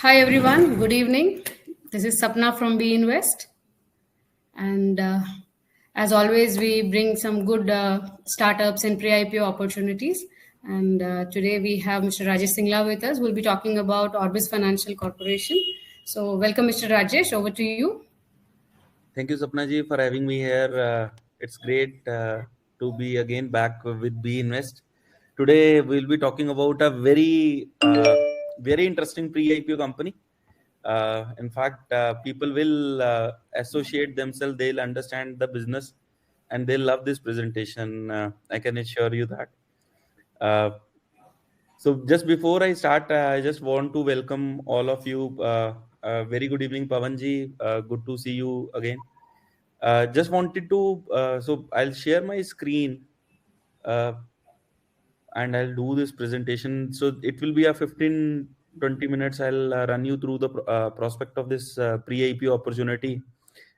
Hi everyone, good evening. This is Sapna from B Invest, and as always, we bring some good startups and pre-IPO opportunities. And today we have Mr. Rajesh Singla with us. We'll be talking about Orbis Financial Corporation. So, welcome, Mr. Rajesh. Over to you. Thank you, Sapna ji, for having me here. It's great to be again back with B Invest. Today, we'll be talking about a very interesting pre-IPO company. In fact, people will associate themselves, they'll understand the business, and they'll love this presentation. I can assure you that. Uh, so, just before I start, I just want to welcome all of you. Very good evening, Pavanji. Good to see you again. Just wanted to, so I'll share my screen uh, and I'll do this presentation. So it will be a 15-20 minutes. I'll run you through the prospect of this pre-IPO opportunity.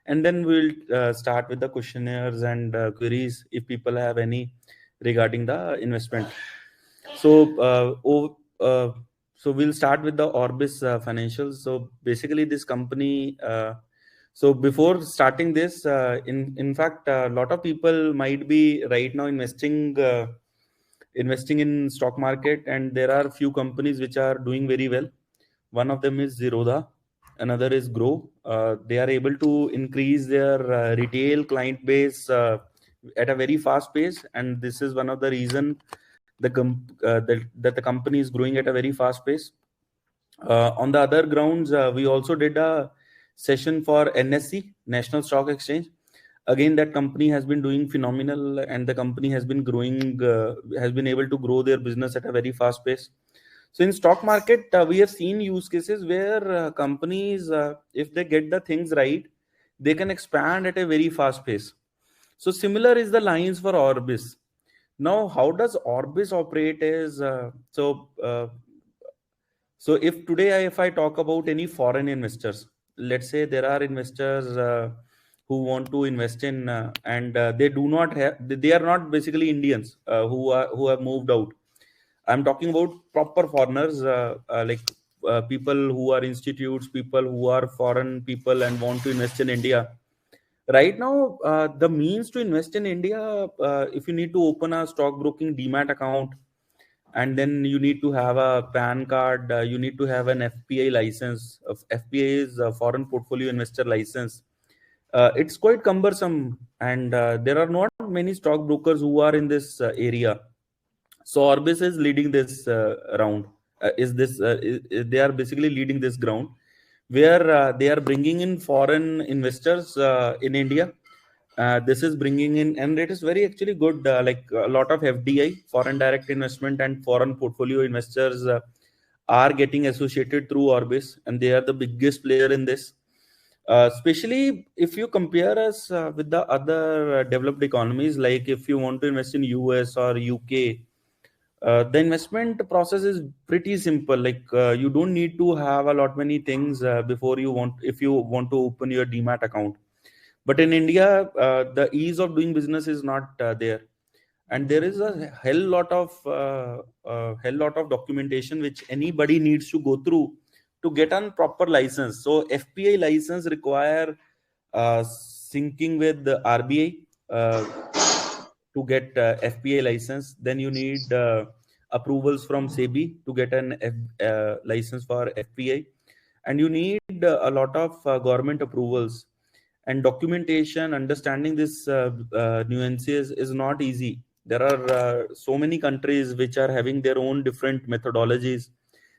And then we'll start with the questionnaires and queries if people have any regarding the investment. So, so we'll start with the Orbis financials. So basically, this company. So before starting this, in fact, a lot of people might be right now investing in stock market, and there are few companies which are doing very well. One of them is Zerodha, another is Grow. They are able to increase their retail client base at a very fast pace, and this is one of the reason that the company is growing at a very fast pace. On the other grounds, we also did a session for NSE, National Stock Exchange. Again, that company has been doing phenomenal, and the company has been growing, has been able to grow their business at a very fast pace. So in stock market, we have seen use cases where companies, if they get the things right, they can expand at a very fast pace. So similar is the lines for Orbis. Now, how does Orbis operate? So if today if I talk about any foreign investors, let's say there are investors who want to invest in and they do not have they are not basically Indians who have moved out. I'm talking about proper foreigners like people who are institutes, people who are foreign people and want to invest in India. Right now, the means to invest in India, if you need to open a stockbroking demat account, and then you need to have a PAN card, you need to have an FPI license. FPI is a foreign portfolio investor license. It's quite cumbersome, and there are not many stockbrokers who are in this area. So Orbis is leading this round. They are basically leading this ground where they are bringing in foreign investors in India. This is bringing in, and it is very actually good. Like a lot of FDI, foreign direct investment, and foreign portfolio investors are getting associated through Orbis, and they are the biggest player in this. Especially if you compare us with the other developed economies, like if you want to invest in US or UK, the investment process is pretty simple. Like you don't need to have a lot many things before you want if you want to open your demat account. But in India, the ease of doing business is not there, and there is a hell lot of documentation which anybody needs to go through to get a proper license. So FPI license require syncing with the RBI to get FPI license. Then you need approvals from SEBI to get an license for FPI, and you need a lot of government approvals and documentation. Understanding this nuances is not easy. There are so many countries which are having their own different methodologies,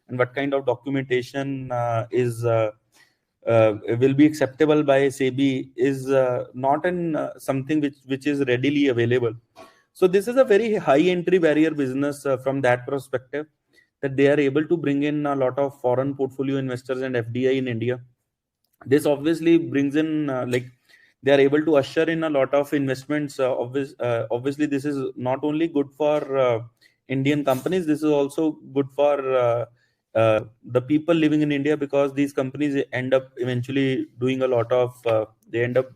and what kind of documentation is will be acceptable by SEBI is not in something which is readily available. So this is a very high entry barrier business from that perspective, that they are able to bring in a lot of foreign portfolio investors and FDI in India. This obviously brings in like they are able to usher in a lot of investments. Obviously, this is not only good for Indian companies. This is also good for the people living in India, because these companies end up eventually doing a lot of. They end up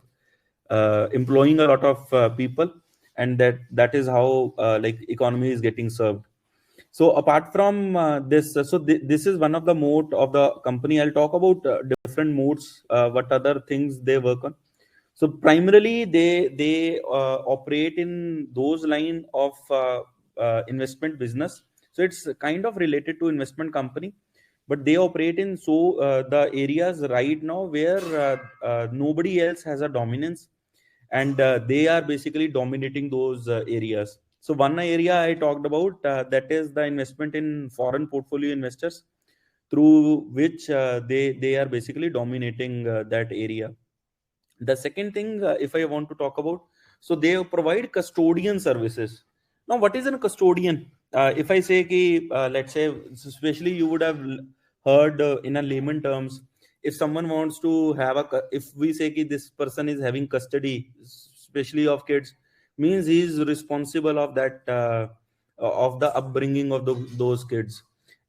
employing a lot of people, and that is how like economy is getting served. So apart from this, this is one of the mode of the company. I'll talk about different modes, what other things they work on. So primarily, they operate in those line of investment business. So it's kind of related to investment company, but they operate in the areas right now where nobody else has a dominance, and they are basically dominating those areas. So one area I talked about, that is the investment in foreign portfolio investors, through which they are basically dominating that area. The second thing, if I want to talk about, so they provide custodian services. Now, what is a custodian? If I say ki, let's say, especially you would have heard in a layman terms, if someone wants to have if we say ki this person is having custody, especially of kids, means he is responsible of that, of the upbringing of those kids.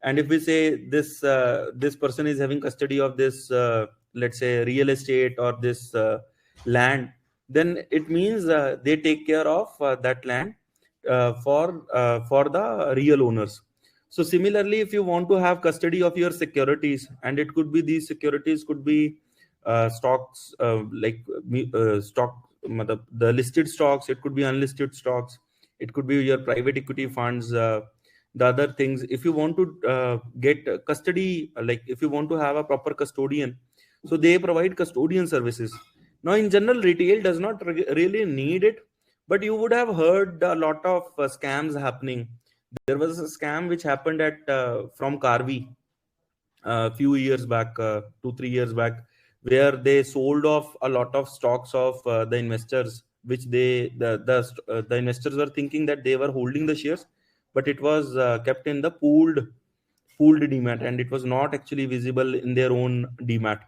And if we say this person is having custody of this, let's say, real estate or this land, then it means they take care of that land for the real owners. So similarly, if you want to have custody of your securities, and it could be, these securities could be stocks, stock, the listed stocks, it could be unlisted stocks, it could be your private equity funds, the other things. If you want to get custody, like if you want to have a proper custodian, so they provide custodian services. Now, in general, retail does not really need it, but you would have heard a lot of scams happening. There was a scam which happened at from Carvi a few years back, 2 3 years back, where they sold off a lot of stocks of the investors, which the investors were thinking that they were holding the shares, but it was kept in the pooled demat, and it was not actually visible in their own demat.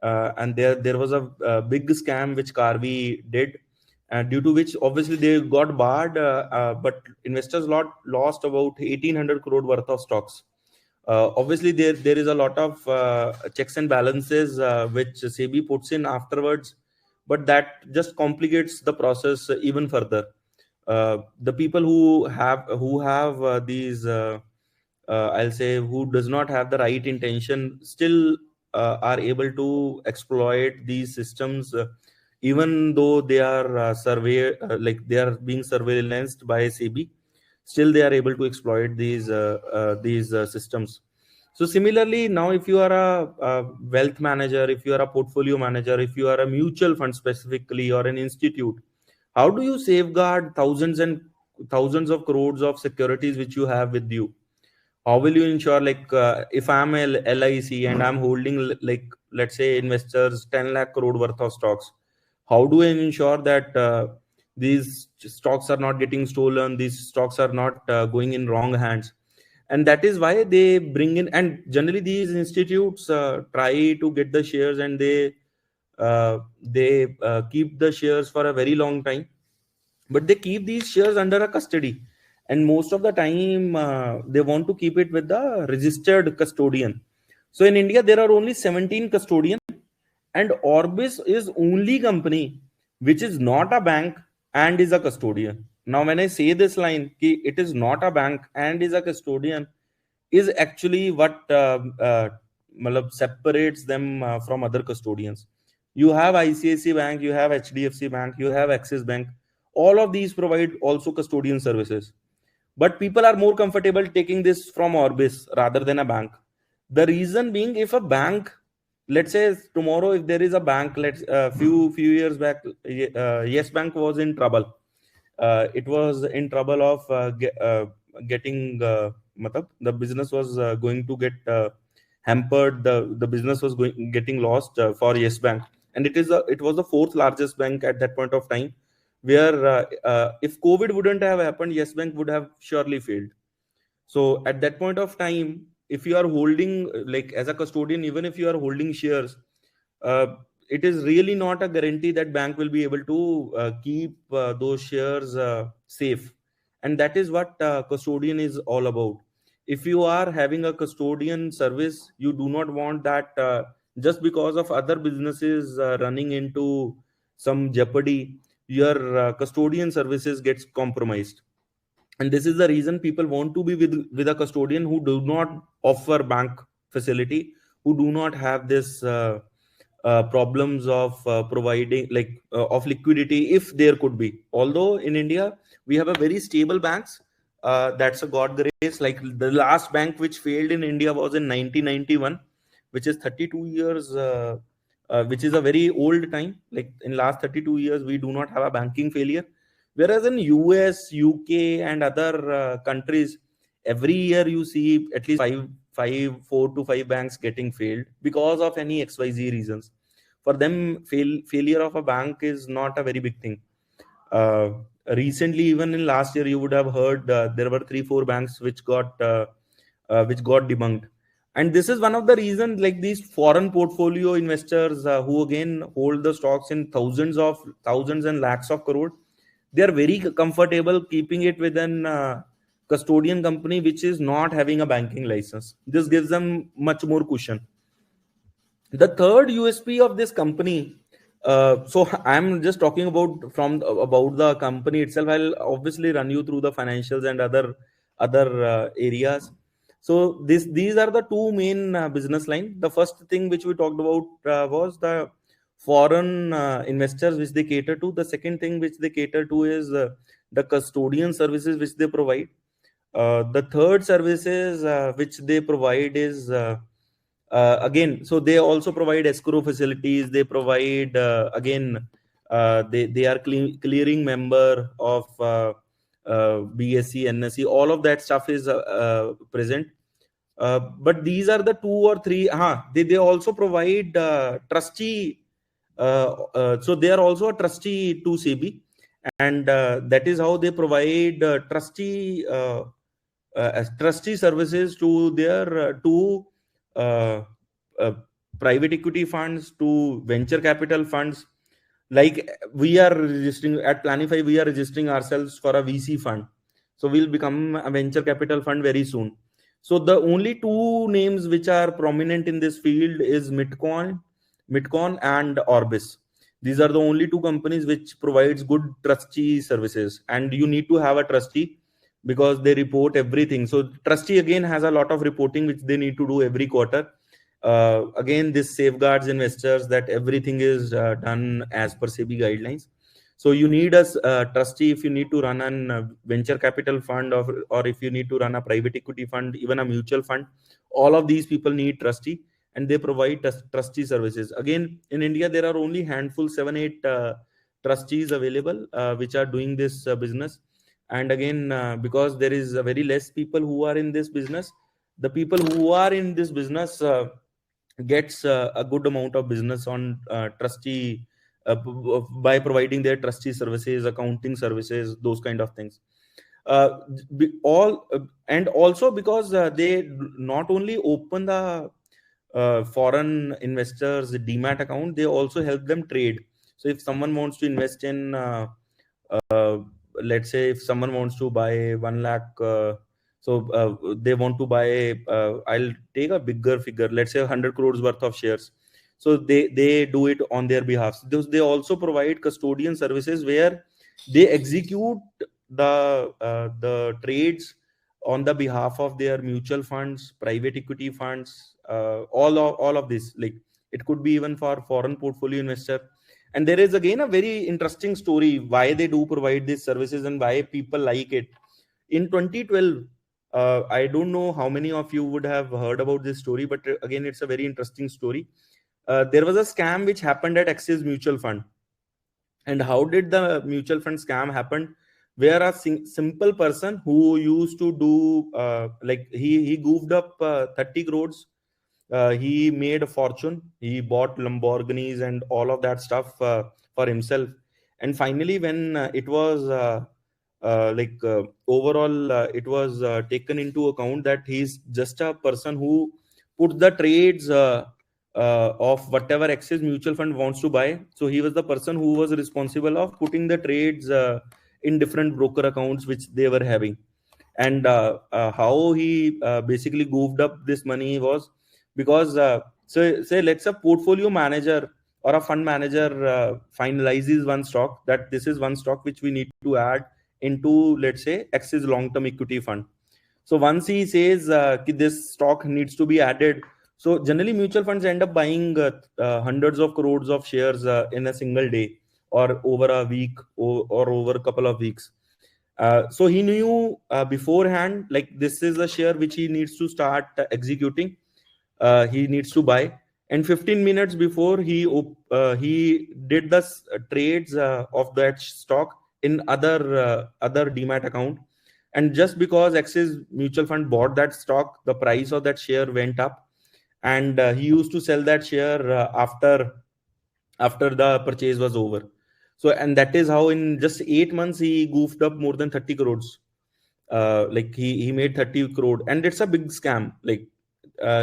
And there was a big scam which Carvi did, and due to which obviously they got barred, but investors lost about 1800 crore worth of stocks. Obviously, there is a lot of checks and balances which SEBI puts in afterwards, but that just complicates the process even further. The people who have these, I'll say, who does not have the right intention, still are able to exploit these systems, even though they are like they are being surveillanced by SEBI. Still, they are able to exploit these systems. So similarly, now if you are a wealth manager, if you are a portfolio manager, if you are a mutual fund specifically, or an institute, how do you safeguard thousands and thousands of crores of securities which you have with you? How will you ensure, like, if I'm a LIC and I'm holding, like, let's say, investors 10 lakh crore worth of stocks, how do I ensure that these stocks are not getting stolen, these stocks are not going in wrong hands? And that is why they bring in, and generally these institutes try to get the shares, and they keep the shares for a very long time, but they keep these shares under a custody, and most of the time they want to keep it with the registered custodian. So in India there are only 17 custodians, and Orbis is only company which is not a bank and is a custodian. Now when I say this line ki it is not a bank and is a custodian, is actually what matlab separates them from other custodians. You have ICICI Bank, you have HDFC Bank, you have Axis Bank. All of these provide also custodian services. But people are more comfortable taking this from Orbis rather than a bank. The reason being, if a bank, let's say tomorrow, if there is a bank, let's few years back, Yes Bank was in trouble. It was in trouble of getting, the business was going to get hampered. The business was getting lost for Yes Bank, and it was the fourth largest bank at that point of time. Where if COVID wouldn't have happened, Yes Bank would have surely failed. So at that point of time, if you are holding, like, as a custodian, even if you are holding shares, uh, it is really not a guarantee that bank will be able to keep those shares safe. And that is what custodian is all about. If you are having a custodian service, you do not want that just because of other businesses running into some jeopardy, your custodian services gets compromised. And this is the reason people want to be with a custodian who do not offer bank facility, who do not have this problems of providing of liquidity, if there could be. Although in India we have a very stable banks, that's a god grace. Like the last bank which failed in India was in 1991, which is 32 years, which is a very old time. Like in last 32 years we do not have a banking failure. Whereas in US, UK, and other countries, every year you see at least four to five banks getting failed because of any XYZ reasons. For them, failure of a bank is not a very big thing. Uh, Recently, even in last year, you would have heard there were three, four banks which got debunked. And this is one of the reasons, like these foreign portfolio investors who again hold the stocks in thousands and lakhs of crore, they are very comfortable keeping it with an custodian company which is not having a banking license. This gives them much more cushion. The third USP of this company, so I'm just talking about the company itself. I'll obviously run you through the financials and other areas. So these are the two main business line. The first thing which we talked about was the foreign investors which they cater to. The second thing which they cater to is the custodian services which they provide. The third services which they provide is again, so they also provide escrow facilities. They provide again, they are clearing member of BSE, NSE. All of that stuff is present. But these are the two or three. They also provide trustee. So they are also a trustee to SEBI, and that is how they provide as trustee services to their to uh, uh, private equity funds, to venture capital funds. Like we are registering at Planify, we are registering ourselves for a VC fund, so we'll become a venture capital fund very soon. So the only two names which are prominent in this field is Mitcon and Orbis. These are the only two companies which provides good trustee services, and you need to have a trustee because they report everything. So trustee again has a lot of reporting which they need to do every quarter. Again, this safeguards investors that everything is done as per SEBI guidelines. So you need a trustee if you need to run an venture capital fund, or if you need to run a private equity fund, even a mutual fund. All of these people need trustee, and they provide trustee services. Again, in India, there are only handful, 7 8 trustees available which are doing this business. And again, because there is a very less people who are in this business, the people who are in this business gets a good amount of business on trustee by providing their trustee services, accounting services, those kind of things. All and also because they not only open the foreign investors demat account, they also help them trade. So if someone wants to invest in uh, let's say if someone wants to buy 1 lakh, they want to buy, I'll take a bigger figure, let's say 100 crores worth of shares. So they do it on their behalf. They also provide custodian services where they execute the trades on the behalf of their mutual funds, private equity funds, all of this. Like it could be even for foreign portfolio investor. And there is again a very interesting story why they do provide these services and why people like it. In 2012, I don't know how many of you would have heard about this story, but again, it's a very interesting story. There was a scam which happened at Axis Mutual Fund. And how did the mutual fund scam happen? Where a simple person who used to do like he goofed up 30 crores. He made a fortune. He bought Lamborghinis and all of that stuff for himself. And finally, when it was overall, it was taken into account that he's just a person who put the trades of whatever Axis mutual fund wants to buy. So he was the person who was responsible of putting the trades in different broker accounts which they were having. And how he basically goofed up this money was because say let's a portfolio manager or a fund manager finalizes one stock, that this is one stock which we need to add into, let's say, Axis long-term equity fund. So once he says ki this stock needs to be added, so generally mutual funds end up buying hundreds of crores of shares in a single day or over a week or over a couple of weeks. So he knew beforehand, like this is a share which he needs to start executing. He needs to buy, and 15 minutes before he did the trades of that stock in other demat account. And just because Axis mutual fund bought that stock, the price of that share went up, and he used to sell that share after the purchase was over. So, and that is how in just 8 months he goofed up more than 30 crores. Like he made 30 crore, and it's a big scam. Like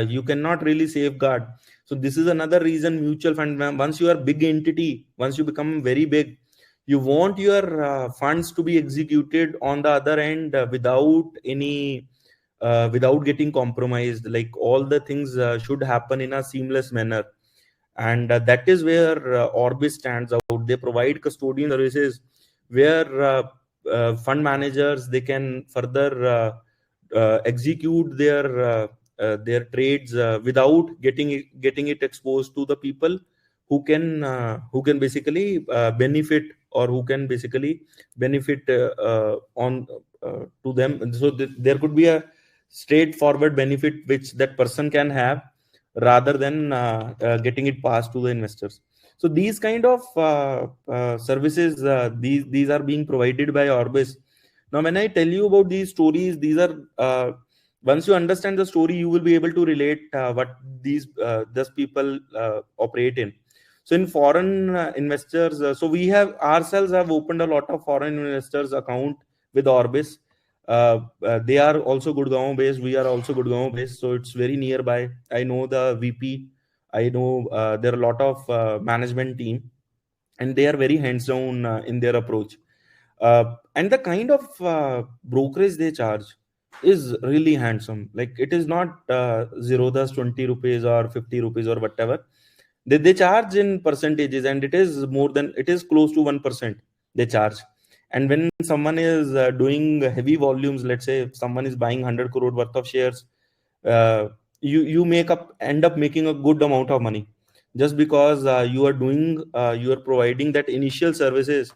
you cannot really safeguard. So this is another reason mutual fund, once you are big entity, once you become very big, you want your funds to be executed on the other end without getting compromised. Like all the things should happen in a seamless manner, and that is where Orbis stands out. They provide custodian services where fund managers, they can further execute their trades without getting it exposed to the people who can basically benefit, or who can basically benefit on to them. So there could be a straightforward benefit which that person can have, rather than getting it passed to the investors. So these kind of services, these are being provided by Orbis. Now, when I tell you about these stories, these are once you understand the story, you will be able to relate what these people operate in. So in foreign investors, so we have ourselves have opened a lot of foreign investors account with Orbis. They are also Gurgaon based. We are also Gurgaon based, so it's very nearby. I know the VP. I know there are a lot of management team, and they are very hands down in their approach. And the kind of brokerage they charge is really handsome. Like it is not 0 20 rupees or 50 rupees or whatever. They charge in percentages, and it is close to 1% they charge. And when someone is doing heavy volumes, let's say if someone is buying 100 crore worth of shares, uh, you end up making a good amount of money, just because you are providing that initial services.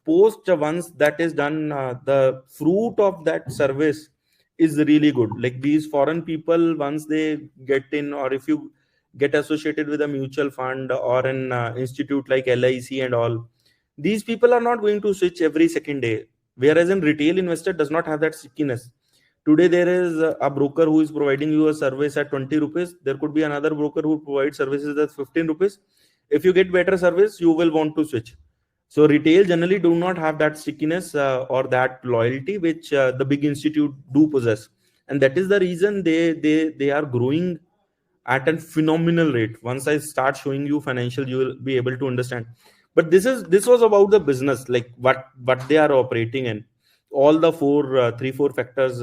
Post once that is done, the fruit of that service is really good. Like these foreign people, once they get in, or if you get associated with a mutual fund or an institute like LIC and all, these people are not going to switch every second day. Whereas in retail investor does not have that stickiness. Today there is a broker who is providing you a service at 20 rupees. There could be another broker who provides services at 15 rupees. If you get better service, you will want to switch. So retail generally do not have that stickiness or that loyalty which the big institute do possess, and that is the reason they are growing at a phenomenal rate. Once I start showing you financial, you will be able to understand. But this was about the business, like what they are operating in. All the three four factors,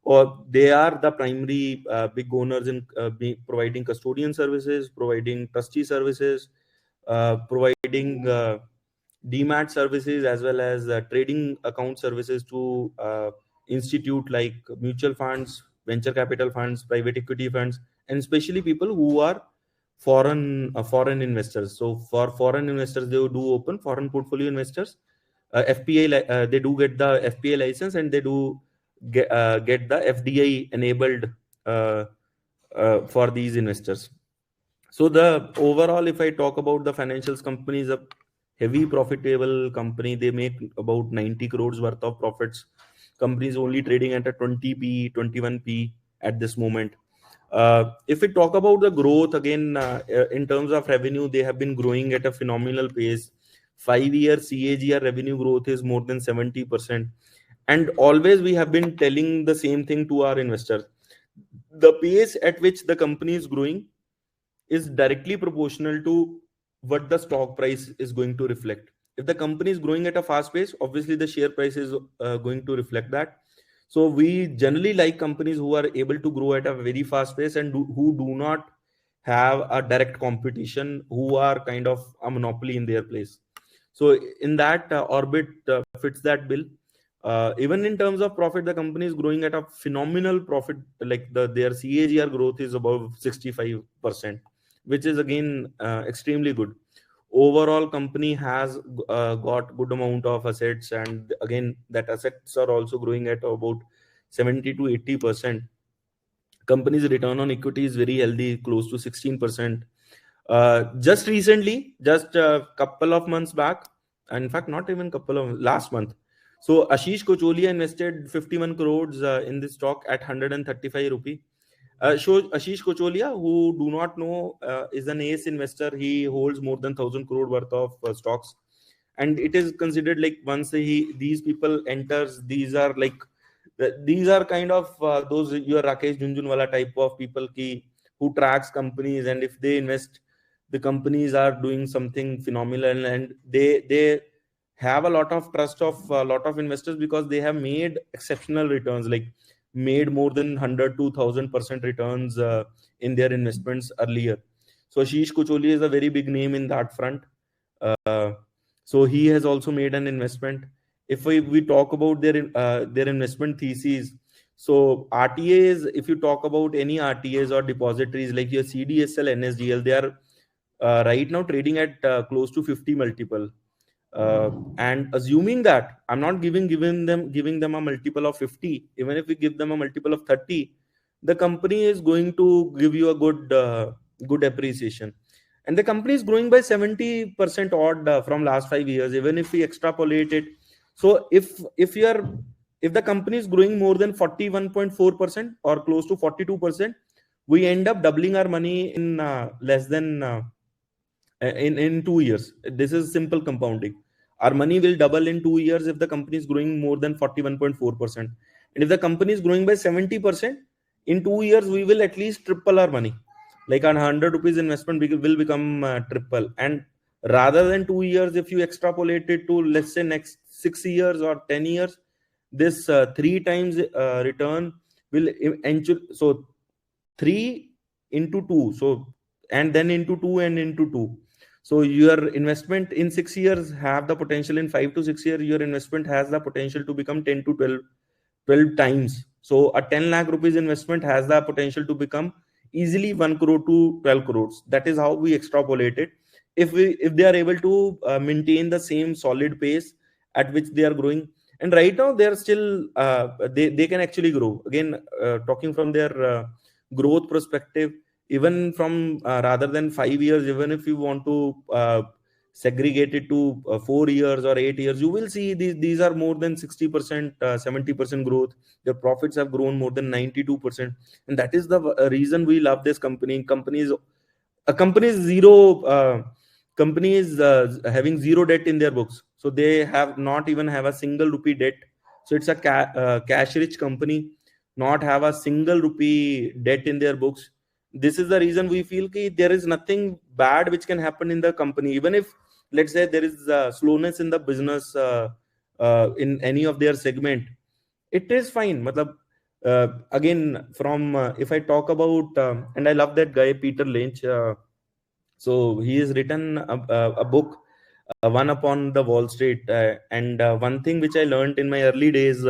or they are the primary big owners in providing custodian services, providing trustee services, providing demat services, as well as trading account services to institute like mutual funds, venture capital funds, private equity funds, and especially people who are foreign investors. So for foreign investors, they do open foreign portfolio investors, they do get the FPA license, and they do get the FDI enabled uh, for these investors. So the overall, if I talk about the financials, company is a heavy profitable company. They make about 90 crores worth of profits. Company is only trading at a 20p, 21p at this moment. If we talk about the growth again, in terms of revenue, they have been growing at a phenomenal pace. 5-year CAGR revenue growth is more than 70%. And always we have been telling the same thing to our investors. The pace at which the company is growing is directly proportional to what the stock price is going to reflect. If the company is growing at a fast pace, obviously the share price is going to reflect that. So we generally like companies who are able to grow at a very fast pace, and who do not have a direct competition, who are kind of a monopoly in their place. So in that, Orbit fits that bill. Even in terms of profit, the company is growing at a phenomenal profit. Like their CAGR growth is above 65%, which is again extremely good. Overall, company has got good amount of assets, and again, that assets are also growing at about 70 to 80%. Company's return on equity is very healthy, close to 16%. Just recently, just a couple of months back, in fact, not even couple of last month. So Ashish Kocholia invested 51 crores in this stock at 135 rupee. Ashish Kocholia, who do not know, is an ace investor. He holds more than 1,000 crore worth of stocks, and it is considered like once these people enters, these are kind of those your Rakesh Junjunwala type of people who tracks companies, and if they invest, the companies are doing something phenomenal, and they have a lot of trust of a lot of investors because they have made exceptional returns, like made more than 100 to 1000% returns in their investments earlier. So Ashish Kucholi is a very big name in that front. uh, so he has also made an investment. If we talk about their investment theses, so RTAs, if you talk about any RTAs or depositories like your CDSL, NSDL, they are right now trading at close to 50 multiple. And assuming that I'm not giving them a multiple of 50, even if we give them a multiple of 30, the company is going to give you a good appreciation. And the company is growing by 70% odd from last 5 years, even if we extrapolate it. So if the company is growing more than 41.4% or close to 42%, we end up doubling our money in less than in 2 years. This is simple compounding. Our money will double in 2 years if the company is growing more than 41.4%. And if the company is growing by 70%, in 2 years, we will at least triple our money. Like an 100 rupees investment will become triple. And rather than 2 years, if you extrapolate it to, let's say, next 6 years or 10 years, this three times return will eventually, so 3 into 2, so and then into 2 and into 2. So your investment in 6 years have the potential, in 5 to 6 years your investment has the potential to become 10 to 12 times. So a 10 lakh rupees investment has the potential to become easily 1 crore to 12 crores. That is how we extrapolate it. If they are able to maintain the same solid pace at which they are growing, and right now they are still they can actually grow again. Talking from their growth perspective, even from rather than 5 years, even if you want to segregate it to 4 years or 8 years, you will see these are more than 60%, 70% growth. Their profits have grown more than 92%, and that is the reason we love this company. A company is zero company is having zero debt in their books, so they have not even have a single rupee debt. So it's a cash rich company, not have a single rupee debt in their books. This is the reason we feel that there is nothing bad which can happen in the company, even if, let's say, there is slowness in the business in any of their segment. It is fine. Matlab, again, from if I talk about and I love that guy Peter Lynch. So he has written a book, One Upon the Wall Street. And one thing which I learned in my early days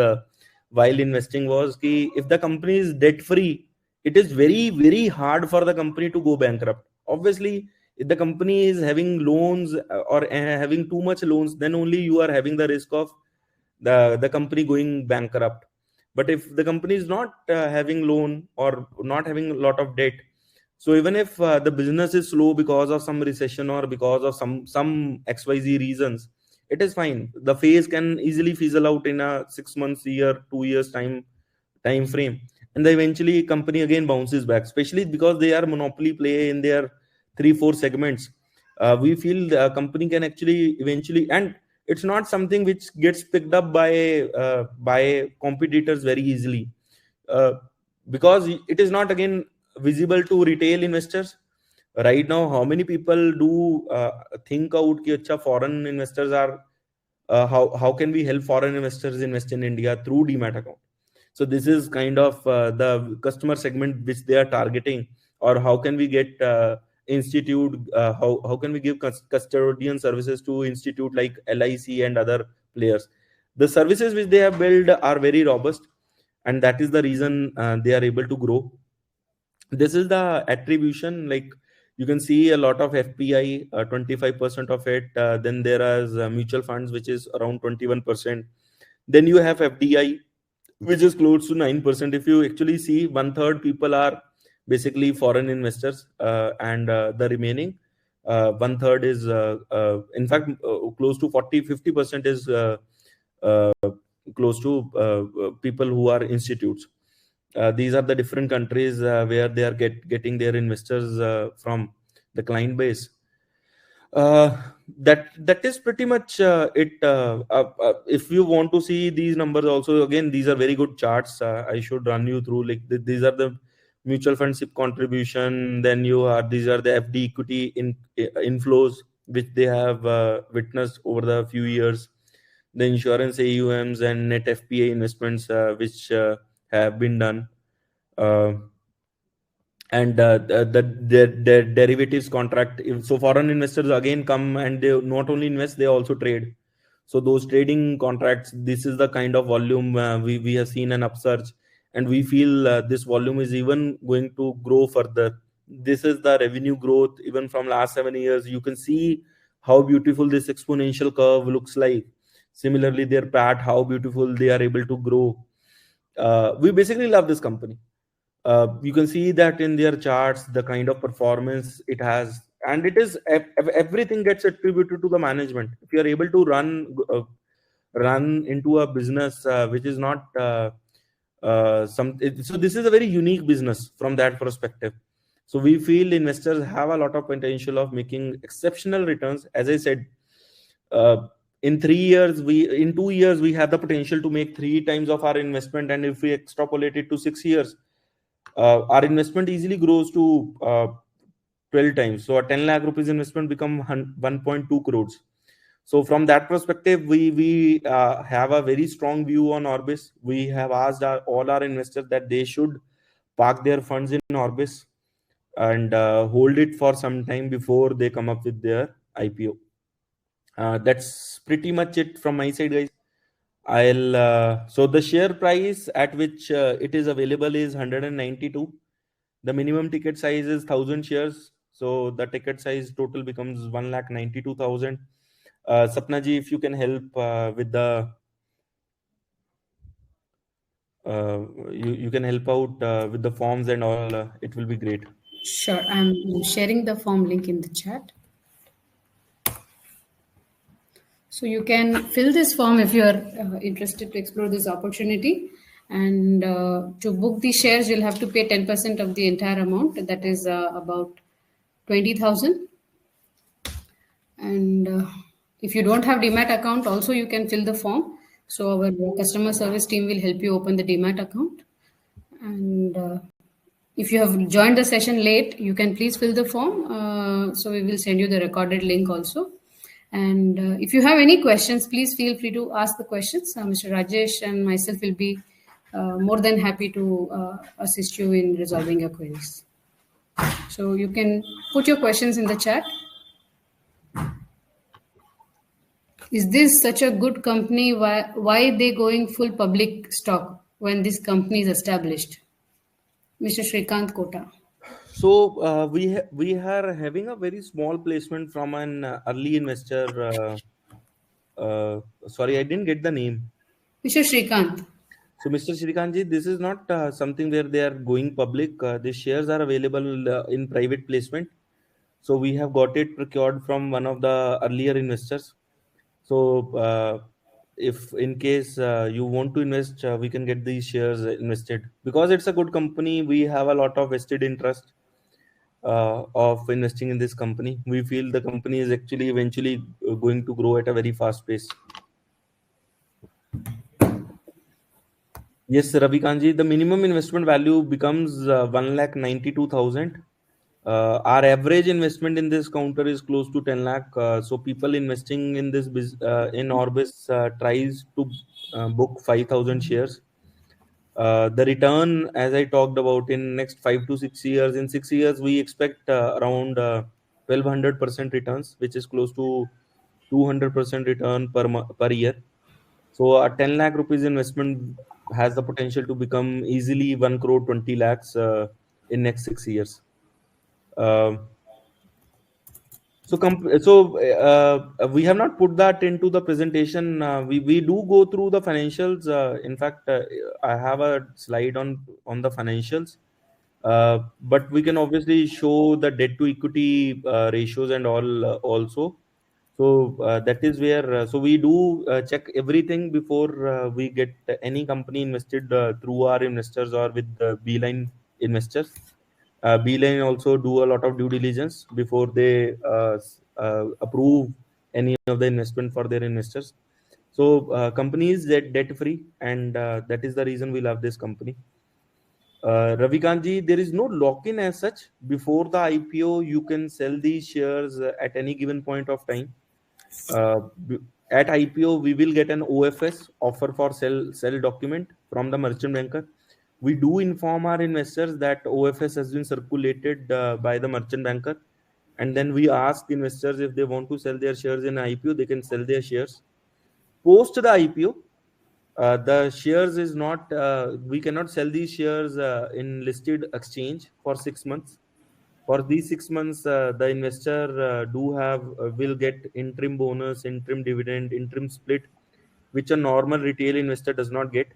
while investing was that if the company is debt free, it is very, very hard for the company to go bankrupt. Obviously, if the company is having loans or having too much loans, then only you are having the risk of the company going bankrupt. But if the company is not having loan or not having a lot of debt, so even if the business is slow because of some recession or because of some XYZ reasons, it is fine. The phase can easily fizzle out in a 6 months, year, 2 years time frame, and then eventually company again bounces back. Especially because they are monopoly play in their 3 4 segments. We feel the company can actually eventually, and it's not something which gets picked up by competitors very easily, uh, because it is not again visible to retail investors right now. How many people do think out ki acha foreign investors are how can we help foreign investors invest in India through demat account? So this is kind of the customer segment which they are targeting. Or how can we get institute how can we give custodian services to institute like LIC and other players? The services which they have built are very robust, and that is the reason they are able to grow. This is the attribution. Like, you can see a lot of FPI, 25% of it. Then there is mutual funds, which is around 21%. Then you have FDI, which is close to 9%. If you actually see, one third people are basically foreign investors, and the remaining one third is, in fact, close to 40-50% is uh, close to people who are institutes. These are the different countries where they are getting their investors from, the client base. That is pretty much it. If you want to see these numbers also, again, these are very good charts. I should run you through, like, these are the mutual fund SIP contribution. Then you are these are the FD equity inflows which they have witnessed over the few years. The insurance AUMs and net FPA investments which have been done. Uh, and their derivatives contract. So foreign investors again come, and they not only invest, they also trade. So those trading contracts, this is the kind of volume we have seen an upsurge, and we feel this volume is even going to grow further. This is the revenue growth even from last 7 years. You can see how beautiful this exponential curve looks like. Similarly, their pat, how beautiful they are able to grow. We basically love this company. You can see that in their charts, the kind of performance it has, and it is everything gets attributed to the management. If you are able to run into a business which is not so this is a very unique business from that perspective. So we feel investors have a lot of potential of making exceptional returns. As I said, uh, in 3 years, we in 2 years we have the potential to make three times of our investment, and if we extrapolate it to 6 years, our investment easily grows to 12 times. So a 10 lakh rupees investment become 1.2 crores. So from that perspective, we have a very strong view on Orbis. We have asked all our investors that they should park their funds in Orbis and hold it for some time before they come up with their IPO. That's pretty much it from my side, guys. I'll so the share price at which it is available is 192. The minimum ticket size is 1,000 shares. So the ticket size total becomes 1,92,000. Sapna ji, if you can help with the you can help out with the forms and all, it will be great. Sure, I'm sharing the form link in the chat. So you can fill this form if you are interested to explore this opportunity. And to book the shares, you'll have to pay 10% of the entire amount. That is about 20,000. And if you don't have Demat account, also you can fill the form. So our customer service team will help you open the Demat account. And if you have joined the session late, you can please fill the form. So we will send you the recorded link also. And if you have any questions, please feel free to ask the questions. Mr. Rajesh and myself will be more than happy to assist you in resolving your queries. So you can put your questions in the chat. Is this such a good company? Why they going full public stock when this company is established? Mr. Shrikant Kota. So we are having a very small placement from an early investor. Sorry, I didn't get the name. Mr. Shrikant. So, Mr. Srikanji, this is not something where they are going public. The shares are available in private placement. So, we have got it procured from one of the earlier investors. So, if in case you want to invest, we can get these shares invested because it's a good company. We have a lot of vested interest of investing in this company. We feel the company is actually eventually going to grow at a very fast pace. Yes, Ravi Kanji, the minimum investment value becomes 1,92,000. Our average investment in this counter is close to 10 lakh. So people investing in this in Orbis tries to book 5,000 shares. The return, as I talked about, in next 5 to 6 years, in 6 years we expect around 1,200% returns, which is close to 200% return per year. So a 10 lakh rupees investment has the potential to become easily 1 crore 20 lakhs in next 6 years. Um we have not put that into the presentation. We do go through the financials. In fact, I have a slide on the financials. But we can obviously show the debt to equity ratios and all also. So that is where so we do check everything before we get any company invested through our investors or with the Beeline investors. Beeline also do a lot of due diligence before they approve any of the investment for their investors. So company is debt free, and that is the reason we love this company. Ravikanji, there is no lock-in as such. Before the IPO, you can sell these shares at any given point of time. Uh, b- at IPO, we will get an OFS, offer for sell document from the merchant banker. We do inform our investors that OFS has been circulated by the merchant banker, and then we ask investors if they want to sell their shares in IPO, they can sell their shares. Post the IPO, the shares is not we cannot sell these shares in listed exchange for 6 months. For these 6 months, the investor do have will get interim bonus, interim dividend, interim split, which a normal retail investor does not get.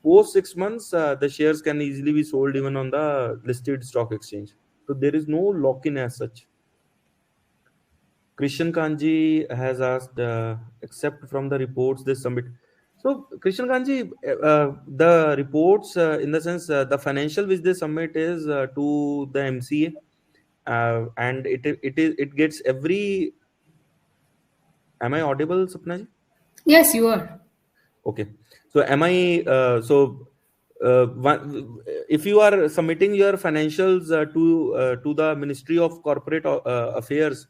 Post 6 months, the shares can easily be sold even on the listed stock exchange. So there is no lock-in as such. Christian Kanji has asked, except from the reports they submit. So, Christian Kanji, the reports, in the sense, the financial which they submit is to the MCA, and it gets every. Am I audible, Sapna ji? Yes, you are. Okay. So am I if you are submitting your financials to the Ministry of Corporate Affairs,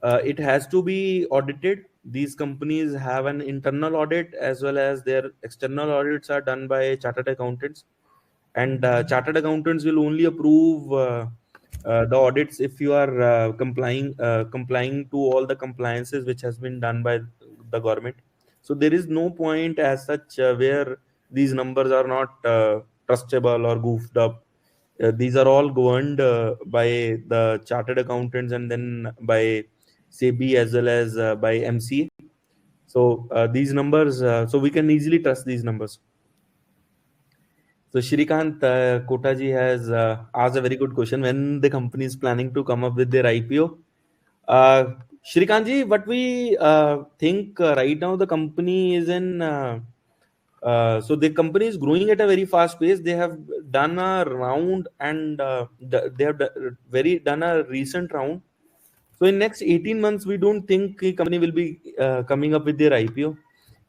it has to be audited. These companies have an internal audit as well as their external audits are done by chartered accountants, and chartered accountants will only approve the audits if you are complying to all the compliances which has been done by the government. So there is no point as such where these numbers are not trustable or goofed up. These are all governed by the chartered accountants and then by SEBI as well as by MCA. So these numbers, so we can easily trust these numbers. So Shrikant Kotaji has asked a very good question. When the company is planning to come up with their IPO, uh, Shrikantji, what we think right now, the company is in. So the company is growing at a very fast pace. They have done a round, and they have very done a recent round. So in next 18 months, we don't think the company will be coming up with their IPO.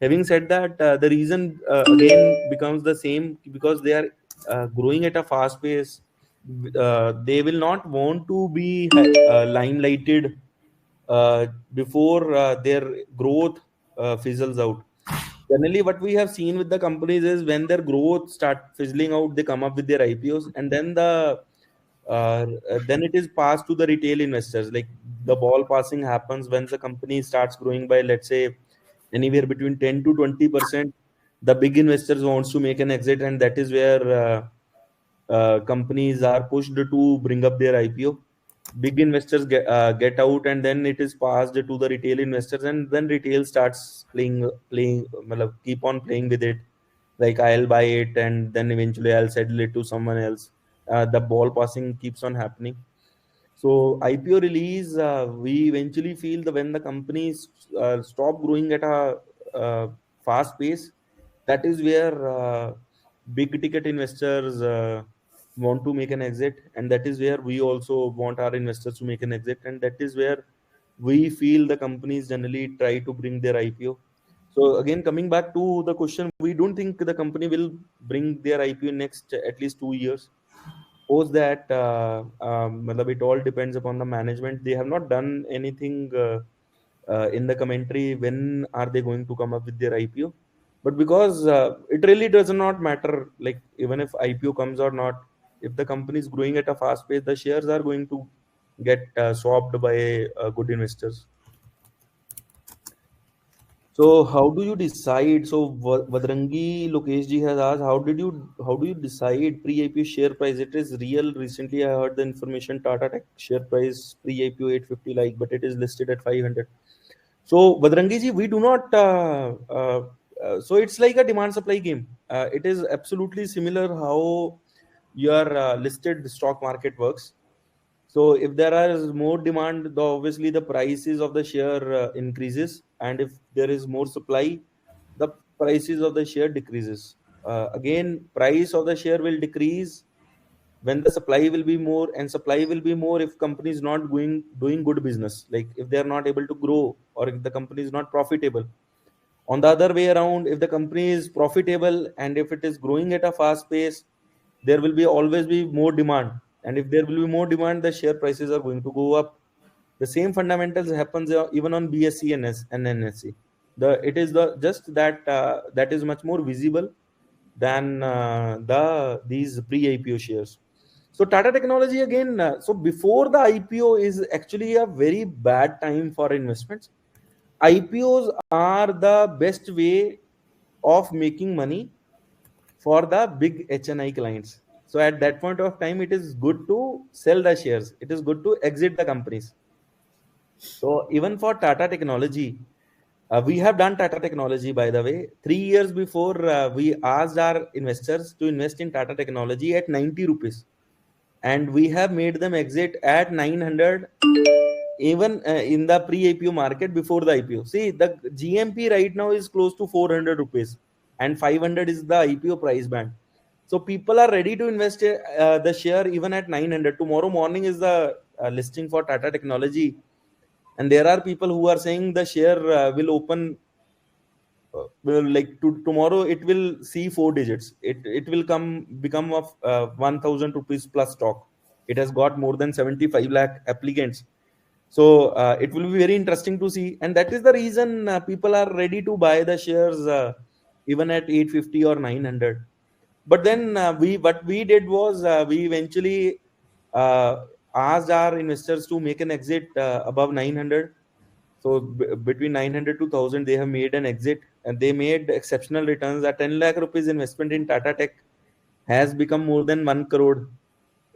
Having said that, the reason again becomes the same because they are growing at a fast pace. They will not want to be limelighted before their growth fizzles out. Generally, what we have seen with the companies is when their growth start fizzling out, they come up with their IPOs, and then it is passed to the retail investors. Like the ball passing happens when the company starts growing by, let's say, anywhere between 10 to 20%. The big investors wants to make an exit, and that is where companies are pushed to bring up their IPO. Big investors get out, and then it is passed to the retail investors, and then retail starts playing matlab, keep on playing with it. Like I'll buy it, and then eventually I'll settle it to someone else. The ball passing keeps on happening. So IPO release, we eventually feel that when the companies stop growing at a fast pace, that is where big ticket investors want to make an exit, and that is where we also want our investors to make an exit, and that is where we feel the companies generally try to bring their IPO. So again, coming back to the question, we don't think the company will bring their IPO next at least 2 years. Post that, matlab it all depends upon the management. They have not done anything in the commentary when are they going to come up with their IPO. But because it really does not matter, like even if IPO comes or not, if the company is growing at a fast pace, the shares are going to get swapped by good investors. So how do you decide? So Vadrangi Lokesh ji has asked, how do you decide pre-IPO share price? It is real. Recently, I heard the information Tata Tech share price pre-IPO 850 like, but it is listed at 500. So Vadrangi ji, we do not. So it's like a demand supply game. It is absolutely similar how your listed stock market works. So if there is more demand, obviously the prices of the share increases, and if there is more supply, the prices of the share decreases. Again, price of the share will decrease when the supply will be more, and supply will be more if company is not doing good business, like if they are not able to grow or if the company is not profitable. On the other way around, if the company is profitable and if it is growing at a fast pace, there will be always be more demand, and if there will be more demand, the share prices are going to go up. The same fundamentals happens even on BSE and NSE. It is the just that that is much more visible than these pre-IPO shares. So Tata Technology again. So before the IPO is actually a very bad time for investments. IPOs are the best way of making money for the big HNI clients. So at that point of time, it is good to sell the shares. It is good to exit the companies. So even for Tata Technology, we have done Tata Technology, by the way. 3 years before, we asked our investors to invest in Tata Technology at 90 rupees, and we have made them exit at 900, even in the pre-IPO market before the IPO. See, the GMP right now is close to 400 rupees, and 500 is the IPO price band. So people are ready to invest the share even at 900. Tomorrow morning is the listing for Tata Technology, and there are people who are saying the share will open tomorrow. It will see 4 digits. It will become of 1000 rupees plus stock. It has got more than 75 lakh applicants. So it will be very interesting to see, and that is the reason people are ready to buy the shares even at 850 or 900. But then we what we did was we eventually uh, asked our investors to make an exit above 900. So between 900 to 1000, they have made an exit, and they made exceptional returns. A 10 lakh rupees investment in Tata Tech has become more than 1 crore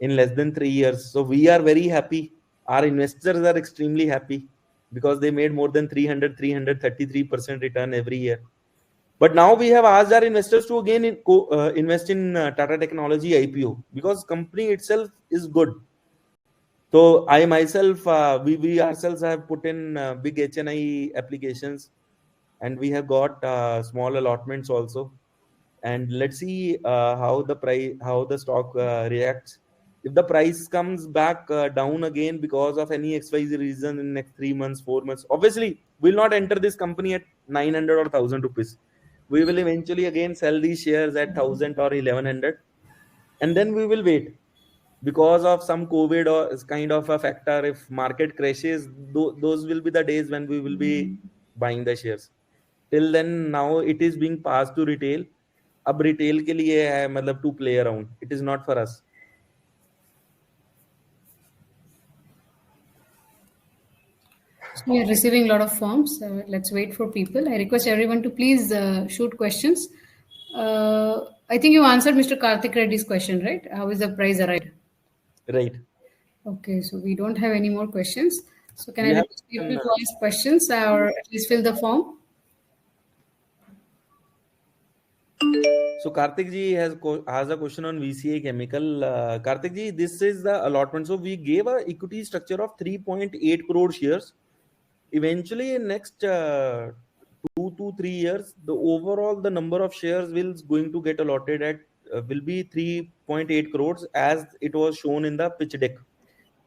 in less than 3 years. So we are very happy. Our investors are extremely happy because they made more than 333% return every year. But now we have asked our investors to again invest in Tata Technology IPO because company itself is good. So I myself, we ourselves have put in big HNI applications, and we have got small allotments also. And let's see how the stock reacts. If the price comes back down again because of any XYZ reason in next 3 months, 4 months, obviously we'll not enter this company at 900 or 1000 rupees. We will eventually again sell these shares at 1000 or 1100, and then we will wait because of some COVID or is kind of a factor. If market crashes, those will be the days when we will be buying the shares. Till then, now it is being passed to retail. अब retail के लिए है मतलब to play around. It is not for us. So we are receiving a lot of forms. Let's wait for people. I request everyone to please shoot questions. I think you answered Mr. Karthik Reddy's question, right? How is the price arrived? Right. Okay, so we don't have any more questions. So can I We have request people an, to ask questions or at least fill the form? so Karthik ji has a question on VCA Chemical. Karthik ji, this is the allotment. So we gave a equity structure of 3.8 crore shares. Eventually, in next 2 to 3 years, the overall the number of shares will going to get allotted at will be 3.8 crores as it was shown in the pitch deck,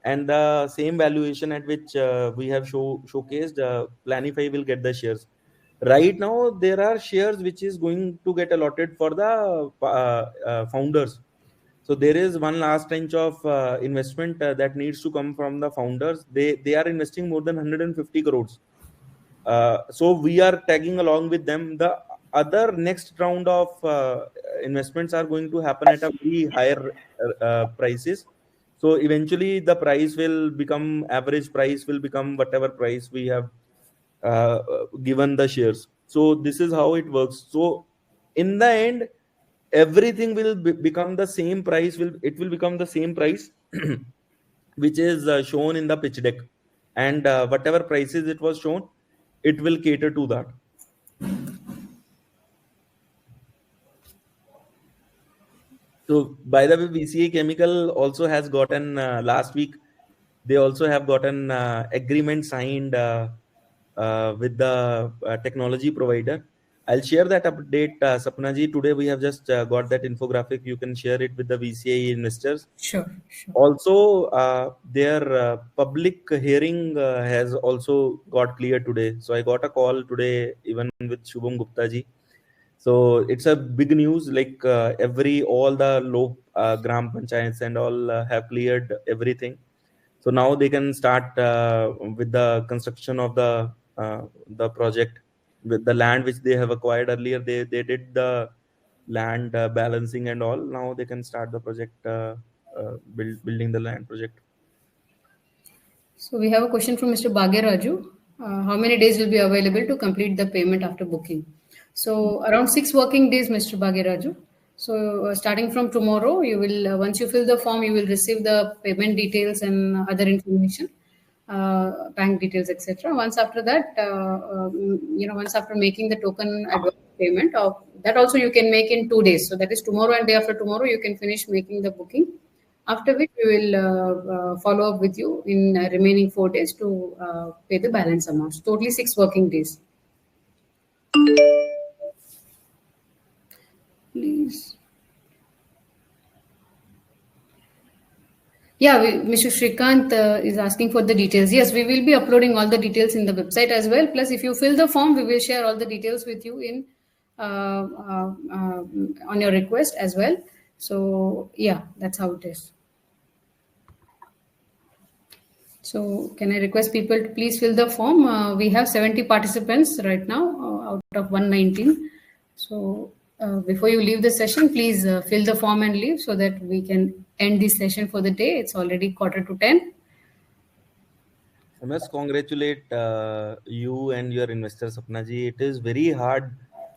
and the same valuation at which we have showcased. Planify will get the shares. Right now, there are shares which is going to get allotted for the founders. So there is one last tranche of investment that needs to come from the founders. They are investing more than 150 crores. So we are tagging along with them. The other next round of investments are going to happen at a very higher prices. So eventually the price will become average price will become whatever price we have given the shares. So this is how it works. So in the end, everything will become the same price. Will become the same price, which is shown in the pitch deck, and whatever prices it was shown, it will cater to that. So, by the way, VCA Chemical also has gotten last week. They also have gotten agreement signed with the technology provider. I'll share that update, Sapna ji. Today we have just got that infographic. You can share it with the VCA investors. Sure, sure. Also, their public hearing has also got clear today. So I got a call today, even with Shubham Gupta ji. So it's a big news. Like all the low gram panchayats and all have cleared everything. So now they can start with the construction of the project with the land which they have acquired earlier. They did the land balancing and all. Now they can start the project, building the land project. So we have a question from Mr. Bhagyaraju. How many days will be available to complete the payment after booking? So around 6 working days, Mr. Bhagyaraju. So starting from tomorrow, you will once you fill the form, you will receive the payment details and other information, bank details, etc. Once after that, once after making the token advance payment, of that also you can make in 2 days. So that is tomorrow and day after tomorrow, you can finish making the booking. After which we will follow up with you in remaining 4 days to pay the balance amounts. Totally 6 working days. Please. Yeah, Mr. Shrikant is asking for the details. Yes, we will be uploading all the details in the website as well. Plus, if you fill the form, we will share all the details with you in on your request as well. So, yeah, that's how it is. So, can I request people to please fill the form? We have 70 participants right now out of 119. So, before you leave the session, please fill the form and leave so that we can end this session for the day. It's already 9:45. I must congratulate you and your investor, Sapna ji. It is very hard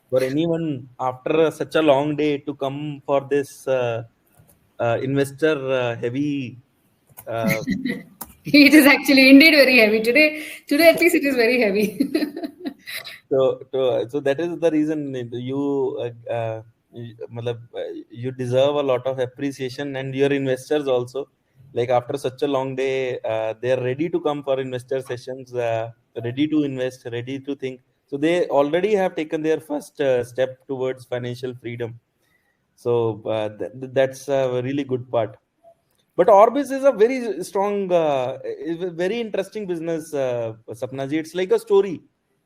for anyone after such a long day to come for this investor heavy. Uh, It is actually indeed very heavy today. Today, at least, it is very heavy. so that is the reason matlab, you deserve a lot of appreciation, and your investors also. Like after such a long day, they are ready to come for investor sessions, ready to invest, ready to think. So they already have taken their first step towards financial freedom. So that's a really good part. But Orbis is a very strong, is a very interesting business, Sapna ji. It's like a story.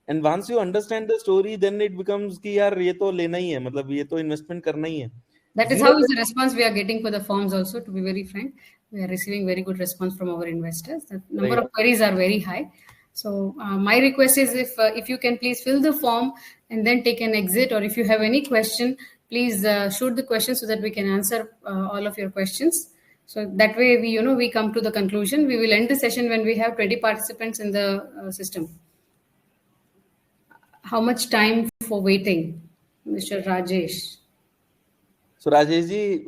And once you understand the story, then it becomes कि यार ये तो लेना ही है, मतलब ये तो investment करना ही है. That is Zero. how is the response we are getting for the forms also, to be very frank. We are receiving very good response from our investors. The number Right. of queries are very high. So my request is if you can please fill the form and then take an exit, or if you have any question, please shoot the question so that we can answer all of your questions. So that way we come to the conclusion. We will end the session when we have 20 participants in the system. How much time for waiting, Mr. Rajesh? So Rajesh ji,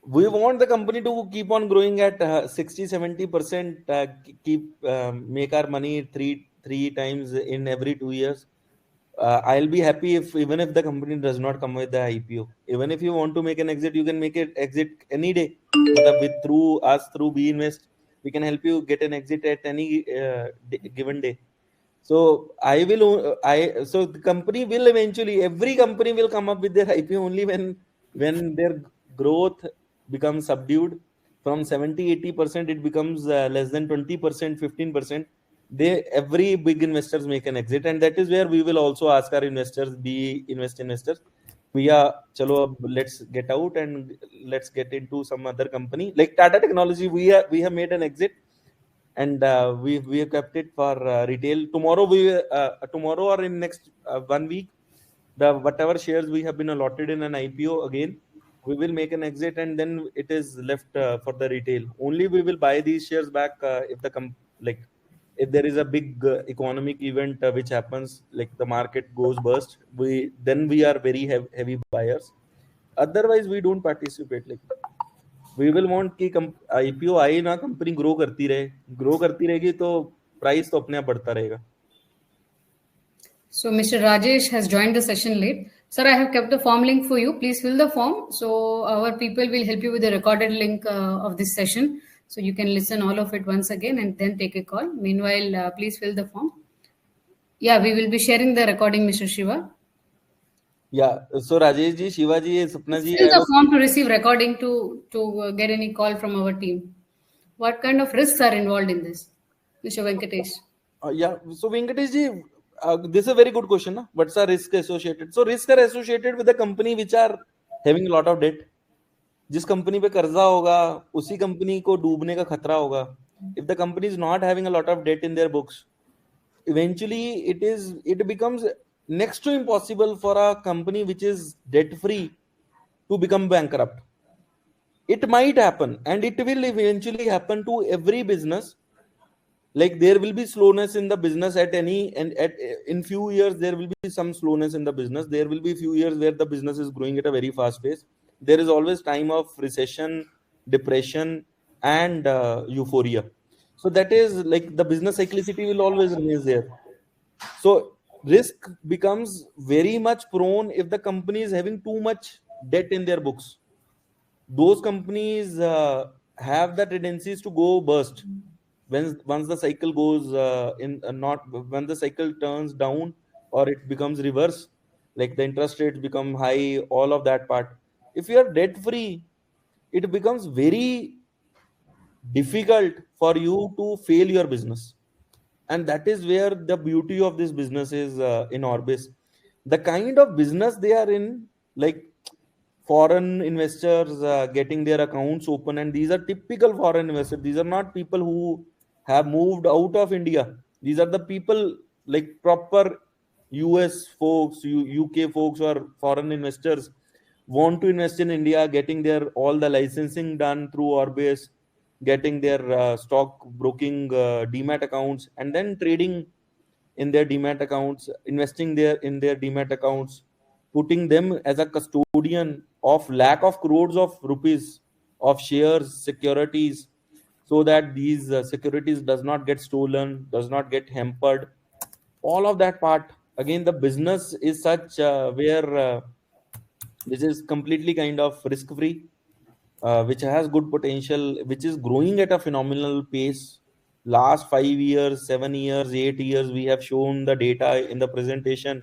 we want the company to keep on growing at 60-70%, keep make our money three times in every 2 years. I'll be happy if even if the company does not come with the IPO. Even if you want to make an exit, you can make it exit any day. With through us, through B Invest, we can help you get an exit at any given day. So so the company will eventually, every company will come up with their IPO only when their growth becomes subdued from 70-80%, it becomes less than 20%, 15%. Every big investors make an exit, and that is where we will also ask our investors, be investors, chalo let's get out and let's get into some other company like Tata Technology. We have made an exit, and we have kept it for retail. Tomorrow or in next 1 week, the whatever shares we have been allotted in an IPO, again we will make an exit, and then it is left for the retail only. We will buy these shares back if the like if there is a big economic event which happens, like the market goes burst, we are very heavy buyers. Otherwise we don't participate. Like we will want कि IPO आए ना, company grow करती रहेगी तो price तो अपने आप बढ़ता रहेगा. So Mr. Rajesh has joined the session late. Sir, I have kept the form link for you. Please fill the form. So our people will help you with the recorded link of this session. So you can listen all of it once again and then take a call. Meanwhile, please fill the form. Yeah, we will be sharing the recording, Mr. Shiva. Yeah, so Rajesh ji, Shiva ji, Sapna ji, Fill I the was form to receive recording to get any call from our team. What kind of risks are involved in this, Mr. Venkatesh? yeah. So Venkatesh ji, this is a very good question. Na? What's the risk associated? So risk are associated with the company which are having a lot of debt. जिस company पे कर्जा होगा उसी company को डूबने का खतरा होगा. If the company is not having a lot of debt in their books, eventually it becomes next to impossible for a company which is debt free to become bankrupt. It might happen, and it will eventually happen to every business. Like there will be slowness in the business at any, and at in few years there will be some slowness in the business. There will be few years where the business is growing at a very fast pace. There is always time of recession, depression, and euphoria. So that is like the business cyclicity will always remain there. So risk becomes very much prone if the company is having too much debt in their books. Those companies have the tendencies to go burst when once the cycle goes in not when the cycle turns down or it becomes reverse, like the interest rates become high, all of that part. If you are debt free, it becomes very difficult for you to fail your business, and that is where the beauty of this business is in Orbis. The kind of business they are in, like foreign investors getting their accounts open, and these are typical foreign investors. These are not people who have moved out of India. These are the people like proper US folks, UK folks, or foreign investors want to invest in India, getting their all the licensing done through Orbis, getting their stock broking demat accounts, and then trading in their demat accounts, investing there in their demat accounts, putting them as a custodian of lakh of crores of rupees of shares, securities, so that these securities does not get stolen, does not get hampered. All of that part. Again, the business is such where this is completely kind of risk free, which has good potential, which is growing at a phenomenal pace. Last 5 years, 7 years, 8 years, we have shown the data in the presentation.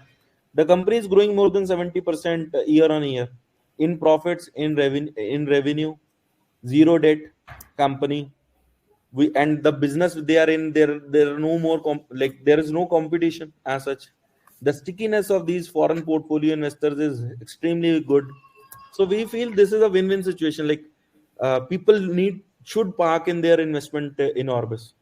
The company is growing more than 70% year on year in profits, in revenue, zero debt company. We and the business they are in, there are no more like there is no competition as such. The stickiness of these foreign portfolio investors is extremely good. So we feel this is a win-win situation. Like people should park in their investment in Orbis.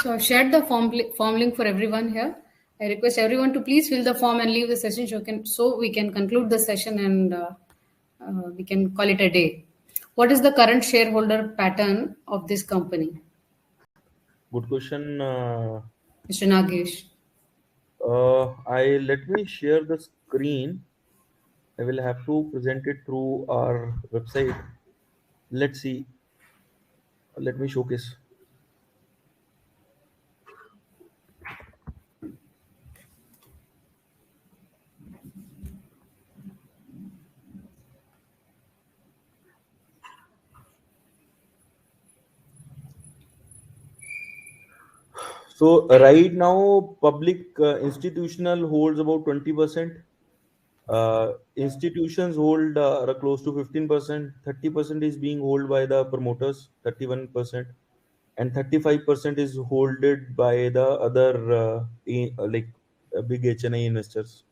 So I've shared the form link for everyone here. I request everyone to please fill the form and leave the session so we can conclude the session and we can call it a day. What is the current shareholder pattern of this company, Good question. Mr. Nagesh? I let me share the screen. I will have to present it through our website. Let's see. Let me showcase. So right now, public institutional holds about 20%. Institutions hold close to 15%. 30% is being held by the promoters, 31%, and 35% is holded by the other big HNI investors.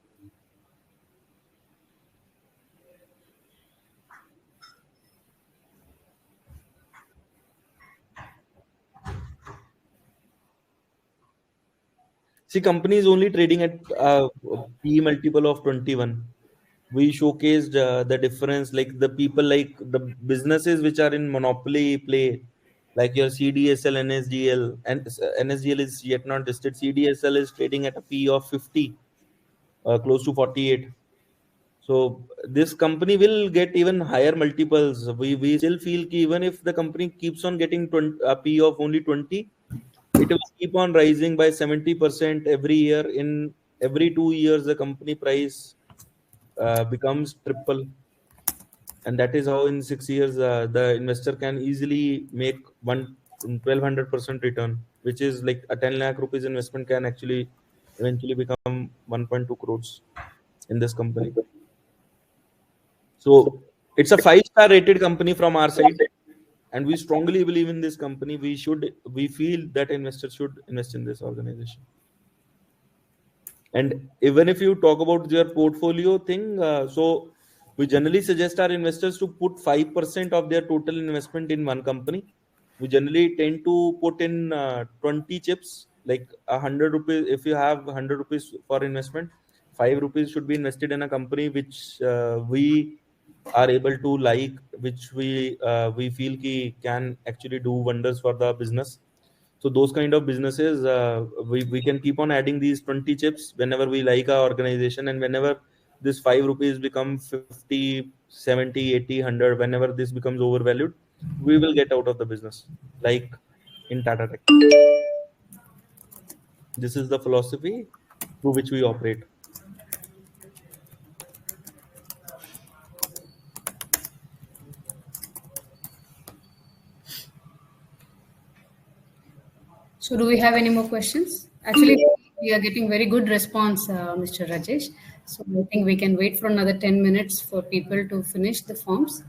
See, company is only trading at P multiple of 21. We showcased the difference, like the people, like the businesses which are in monopoly play, like your CDSL, NSDL, and NSDL is yet not listed. CDSL is trading at a P of 50, close to 48. So this company will get even higher multiples. We still feel ki even if the company keeps on getting 20, a P of only 20, it will keep on rising by 70% every year. In every 2 years, the company price becomes triple, and that is how in 6 years the investor can easily make 1,200% return, which is like a 10 lakh rupees investment can actually eventually become 1.2 crores in this company. So it's a 5-star rated company from our side, and we strongly believe in this company. We feel that investors should invest in this organization. And even if you talk about their portfolio thing, so we generally suggest our investors to put 5% of their total investment in one company. We generally tend to put in 20 chips, like 100 rupees. If you have 100 rupees for investment, 5 rupees should be invested in a company which we are able to like, which we feel can actually do wonders for the business. So those kind of businesses, we can keep on adding these 20 chips whenever we like our organization, and whenever this 5 rupees become 50, 70, 80, 100, whenever this becomes overvalued, we will get out of the business, like in Tata Tech. This is the philosophy through which we operate. So, do we have any more questions? Actually, we are getting very good response, Mr. Rajesh. So, I think we can wait for another 10 minutes for people to finish the forms.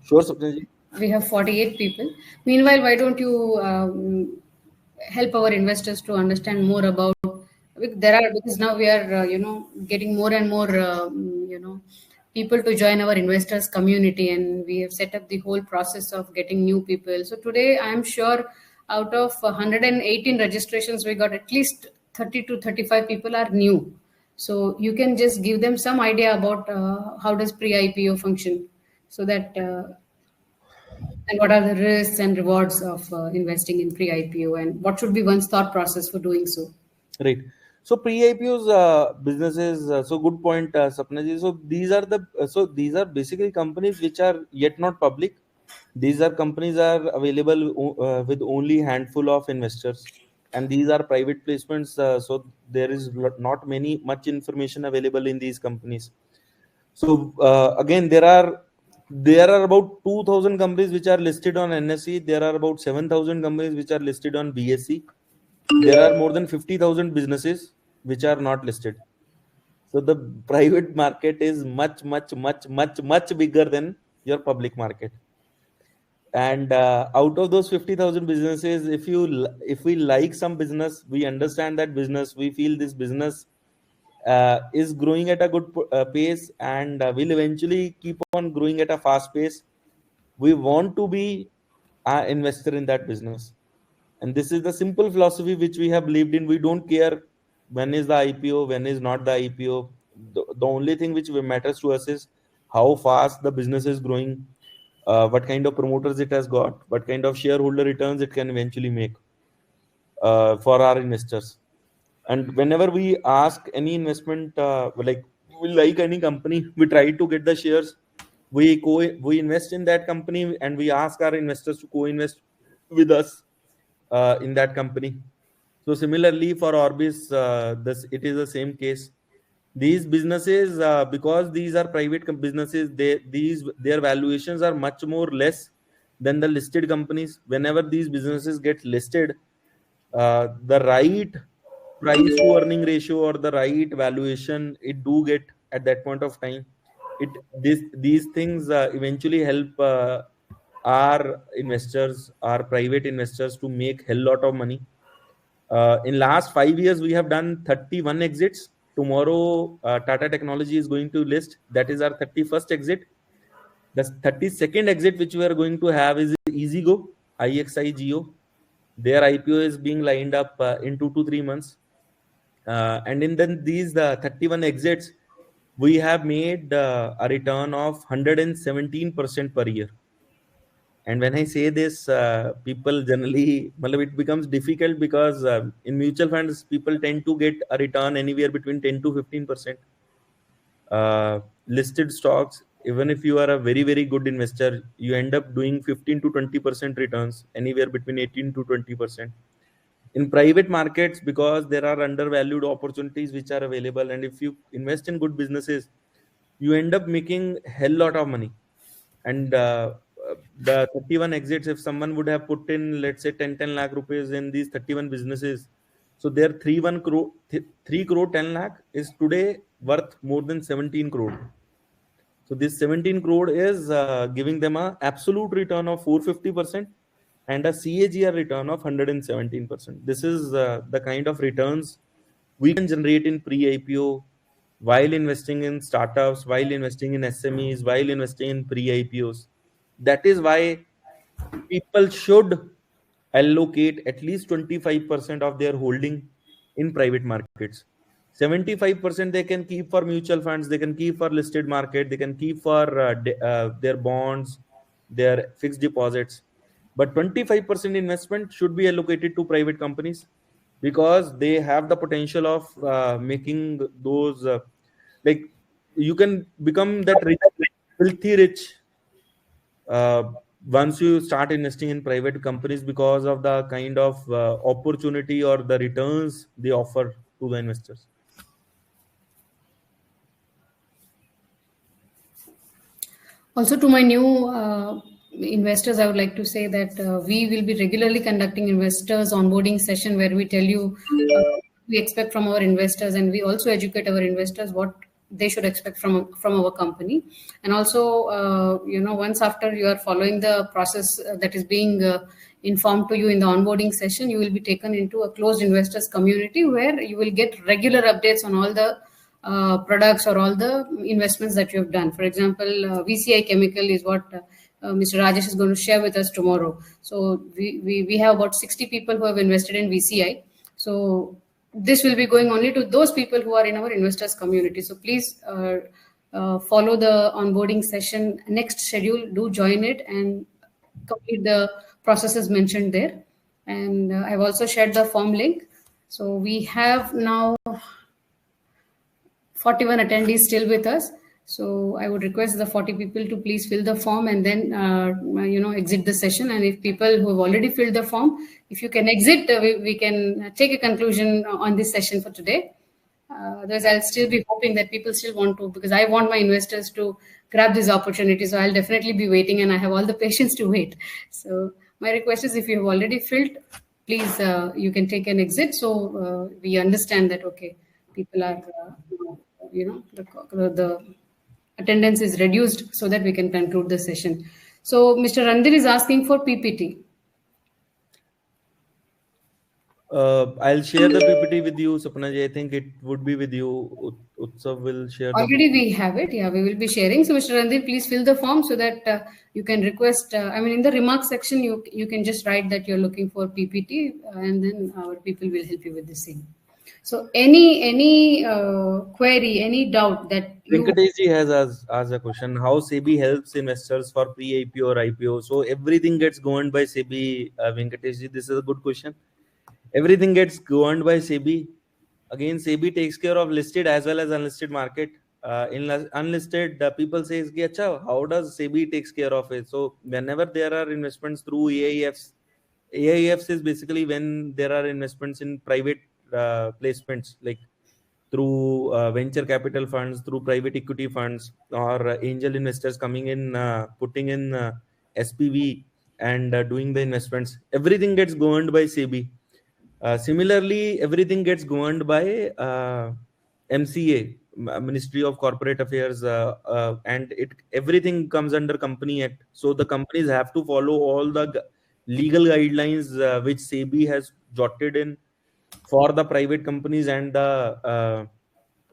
Sure, Sapnaji. We have 48 people. Meanwhile, why don't you help our investors to understand more about, there are, because now we are getting more and more people to join our investors community, and we have set up the whole process of getting new people. So today I am sure out of 118 registrations we got at least 30 to 35 people are new. So you can just give them some idea about how does pre-IPO function, so that and what are the risks and rewards of investing in pre-IPO, and what should be one's thought process for doing so? Right. So pre-IPOs businesses. So good point, Sapnaji. So these are basically companies which are yet not public. These are companies are available with only handful of investors, and these are private placements. So there is not many much information available in these companies. So again, there are about 2,000 companies which are listed on NSE. There are about 7,000 companies which are listed on BSE. There are more than 50,000 businesses which are not listed. So the private market is much, much, much, much, much bigger than your public market. And out of those 50,000 businesses, if we like some business, we understand that business, we feel this business is growing at a good pace, and will eventually keep on growing at a fast pace. We want to be an investor in that business, and this is the simple philosophy which we have believed in. We don't care when is the IPO, when is not the IPO. The only thing which matters to us is how fast the business is growing, what kind of promoters it has got, what kind of shareholder returns it can eventually make for our investors. And whenever we ask any investment, like we like any company, we try to get the shares. We invest in that company, and we ask our investors to co-invest with us in that company. So similarly for Orbis, this it is the same case. These businesses, because these are private businesses, their valuations are much more less than the listed companies. Whenever these businesses get listed, the right price to earning ratio or the right valuation it do get at that point of time. These things eventually help our investors, our private investors, to make hell lot of money. In last 5 years we have done 31 exits. Tomorrow Tata Technology is going to list, that is our 31st exit. The 32nd exit which we are going to have is EasyGo, IXIGO. Their IPO is being lined up in 2 to 3 months. And in then these 31 exits, we have made a return of 117% per year. And when I say this, people generally, well, it becomes difficult because in mutual funds, people tend to get a return anywhere between 10 to 15%. Listed stocks, even if you are a very, very good investor, you end up doing 15 to 20% returns, anywhere between 18 to 20%. In private markets, because there are undervalued opportunities which are available, and if you invest in good businesses, you end up making hell lot of money. And the 31 exits, if someone would have put in, let's say, 10 lakh rupees in these 31 businesses, so their 3 crore 10 lakh is today worth more than 17 crore. So this 17 crore is giving them a absolute return of 450% and a CAGR return of 117%. This is the kind of returns we can generate in pre-IPO, while investing in startups, while investing in SMEs, while investing in pre-IPOs. That is why people should allocate at least 25% of their holding in private markets. 75% they can keep for mutual funds, they can keep for listed market, they can keep for their bonds, their fixed deposits. But 25% investment should be allocated to private companies, because they have the potential of making those like, you can become that rich, filthy rich, uh, once you start investing in private companies, because of the kind of opportunity or the returns they offer to the investors. Also, to my new investors, I would like to say that we will be regularly conducting investors onboarding session where we tell you what we expect from our investors, and we also educate our investors what they should expect from our company. And also, once after you are following the process that is being informed to you in the onboarding session, you will be taken into a closed investors community where you will get regular updates on all the products or all the investments that you have done. For example, VCI Chemical is what Mr. Rajesh is going to share with us tomorrow. So we have about 60 people who have invested in VCI. So this will be going only to those people who are in our investors community. So please follow the onboarding session next schedule. Do join it and complete the processes mentioned there. And I've also shared the form link. So we have now 41 attendees still with us. So I would request the 40 people to please fill the form and then, exit the session. And if people who have already filled the form, if you can exit, we can take a conclusion on this session for today. Otherwise, I'll still be hoping that people still want to, because I want my investors to grab this opportunity. So I'll definitely be waiting, and I have all the patience to wait. So my request is, if you have already filled, please, you can take an exit. So we understand that, okay, people are, the attendance is reduced so that we can conclude the session. So Mr. Randir is asking for PPT. I'll share the PPT with you, Sapnaji. I think it would be with you. Utsav will share the Already PPT. we have it. Yeah, we will be sharing. So Mr. Randir, please fill the form so that you can request. In the remarks section, you can just write that you're looking for PPT, and then our people will help you with the same. So any query, any doubt that you Venkatesh has asked a question: how SEBI helps investors for pre-IPO or IPO? So everything gets governed by SEBI. Venkatesh, this is a good question. Everything gets governed by SEBI. Again, SEBI takes care of listed as well as unlisted market. In unlisted, people say, "Acha, how does SEBI takes care of it?" So whenever there are investments through AIFs, AIFs is basically when there are investments in private placements, like through venture capital funds, through private equity funds, or angel investors coming in, putting in SPV and doing the investments. Everything gets governed by SEBI. Similarly, everything gets governed by MCA, Ministry of Corporate Affairs, and it everything comes under Company Act. So the companies have to follow all the legal guidelines which SEBI has jotted in for the private companies and the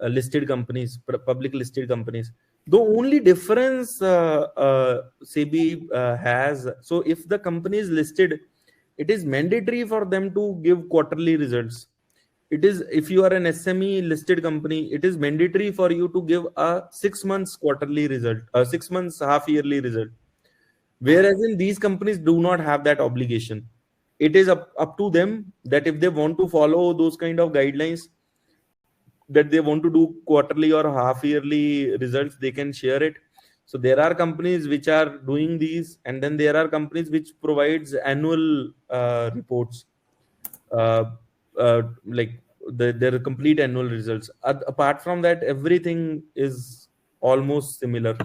listed companies, public listed companies. The only difference SEBI has, so if the company is listed, it is mandatory for them to give quarterly results. It is, if you are an SME listed company, it is mandatory for you to give a 6 months quarterly result, a 6 months half yearly result. Whereas in these companies do not have that obligation. It is up to them that if they want to follow those kind of guidelines, that they want to do quarterly or half yearly results, they can share it. So there are companies which are doing these, and then there are companies which provides annual reports, uh, like their complete annual results. Apart from that, everything is almost similar.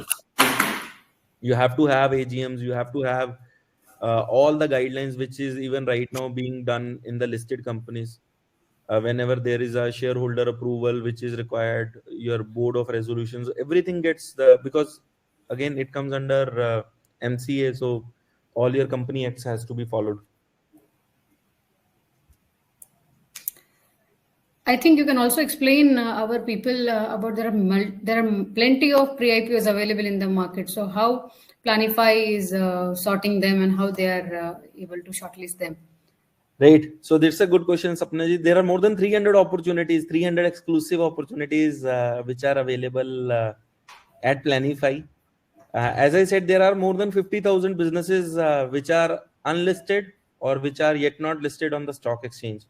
You have to have AGMs, you have to have all the guidelines which is even right now being done in the listed companies. Whenever there is a shareholder approval which is required, your board of resolutions, everything gets the, because again it comes under MCA, so all your company acts has to be followed. I think you can also explain our people about there are plenty of pre-IPOs available in the market. So how Planify is sorting them and how they are able to shortlist them. Right. So that's a good question, Sapnaji. There are more than 300 opportunities, 300 exclusive opportunities which are available at Planify. As I said, there are more than 50,000 businesses which are unlisted or which are yet not listed on the stock exchange.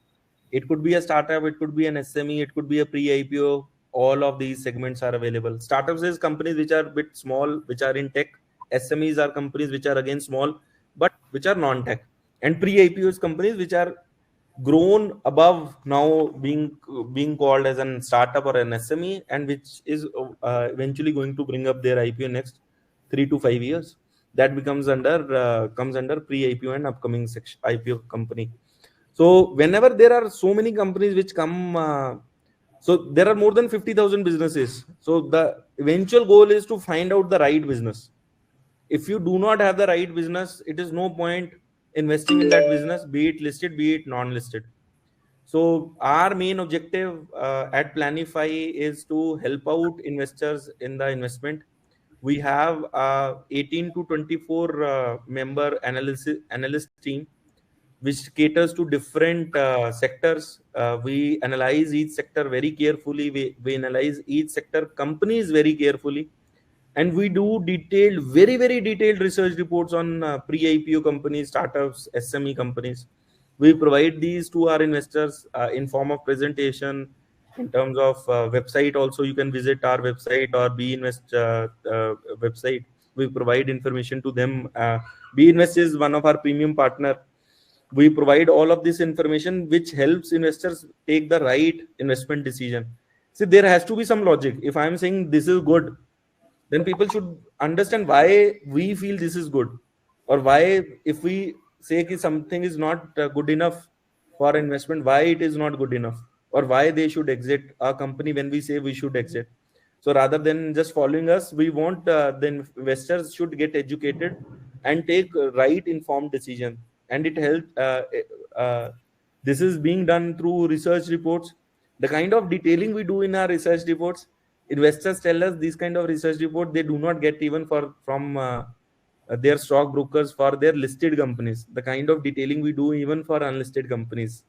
It could be a startup, it could be an SME, it could be a pre-IPO. All of these segments are available. Startups is companies which are a bit small, which are in tech. SMEs are companies which are again small, but which are non-tech. And pre-IPO is companies which are grown above now being called as an startup or an SME, and which is eventually going to bring up their IPO next 3 to 5 years. That becomes under comes under pre-IPO and upcoming section, IPO company. So whenever there are so many companies which come, so there are more than 50,000 businesses. So the eventual goal is to find out the right business. If you do not have the right business, it is no point investing in that business, be it listed, be it non-listed. So our main objective at Planify is to help out investors in the investment. We have 18 to 24 member analyst team which caters to different sectors. We analyze each sector very carefully. We analyze each sector companies very carefully, and we do detailed, very very detailed research reports on pre-IPO companies, startups, SME companies. We provide these to our investors in form of presentation, in terms of website. Also, you can visit our website or Be Invest website. We provide information to them. Be Invest is one of our premium partner. We provide all of this information which helps investors take the right investment decision. See, there has to be some logic. If I'm saying this is good, then people should understand why we feel this is good, or why, if we say that something is not good enough for investment, why it is not good enough, or why they should exit a company when we say we should exit. So rather than just following us, we want the investors should get educated and take right informed decision. And it helps, this is being done through research reports. The kind of detailing we do in our research reports, investors tell us these kind of research report they do not get even from their stock brokers for their listed companies. The kind of detailing we do even for unlisted companies.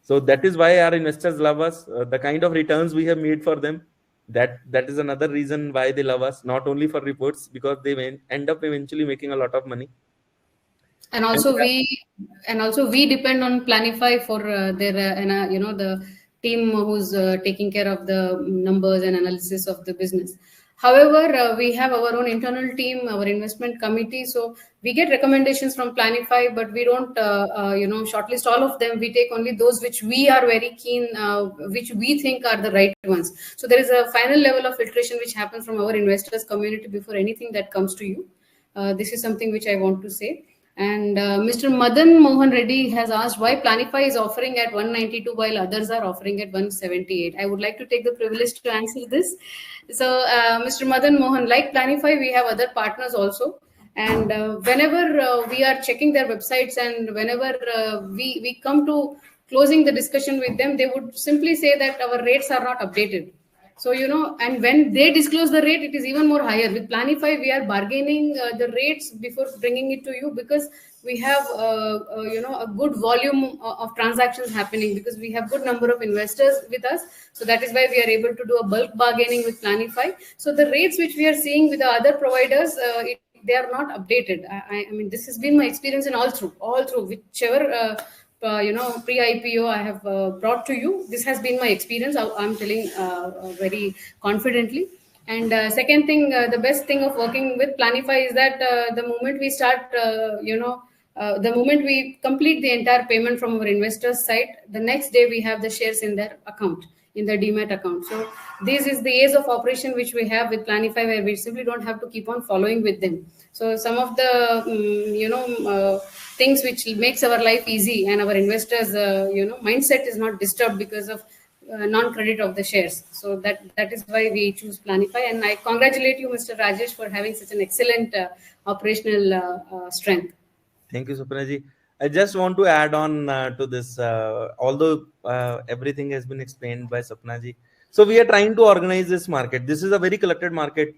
So that is why our investors love us. The kind of returns we have made for them, that is another reason why they love us. Not only for reports, because they end up eventually making a lot of money. And And also we depend on Planify for their the team who's taking care of the numbers and analysis of the business. However, we have our own internal team, our investment committee. So we get recommendations from Planify, but we don't shortlist all of them. We take only those which we are very keen, which we think are the right ones. So there is a final level of filtration which happens from our investors community before anything that comes to you. This is something which I want to say. And Mr. Madan Mohan Reddy has asked why Planify is offering at 192 while others are offering at 178. I would like to take the privilege to answer this. So, Mr. Madan Mohan, like Planify, we have other partners also. And whenever we are checking their websites and whenever we come to closing the discussion with them, they would simply say that our rates are not updated. So, and when they disclose the rate, it is even more higher. With Planify, we are bargaining the rates before bringing it to you, because we have, a good volume of transactions happening, because we have good number of investors with us. So that is why we are able to do a bulk bargaining with Planify. So the rates which we are seeing with the other providers, they are not updated. I mean, this has been my experience in all through whichever. Pre-IPO I have brought to you. This has been my experience. I'm telling very confidently. And second thing, the best thing of working with Planify is that the moment we start, the moment we complete the entire payment from our investors' side, the next day we have the shares in their account, in the demat account. So this is the ease of operation which we have with Planify, where we simply don't have to keep on following with them. So some of the things which makes our life easy, and our investors mindset is not disturbed because of non-credit of the shares. So that is why we choose Planify, and I congratulate you, Mr. Rajesh, for having such an excellent operational strength. Thank you, Suparnaji. I just want to add on to this, although everything has been explained by Sapnaji. So we are trying to organize this market. This is a very collected market.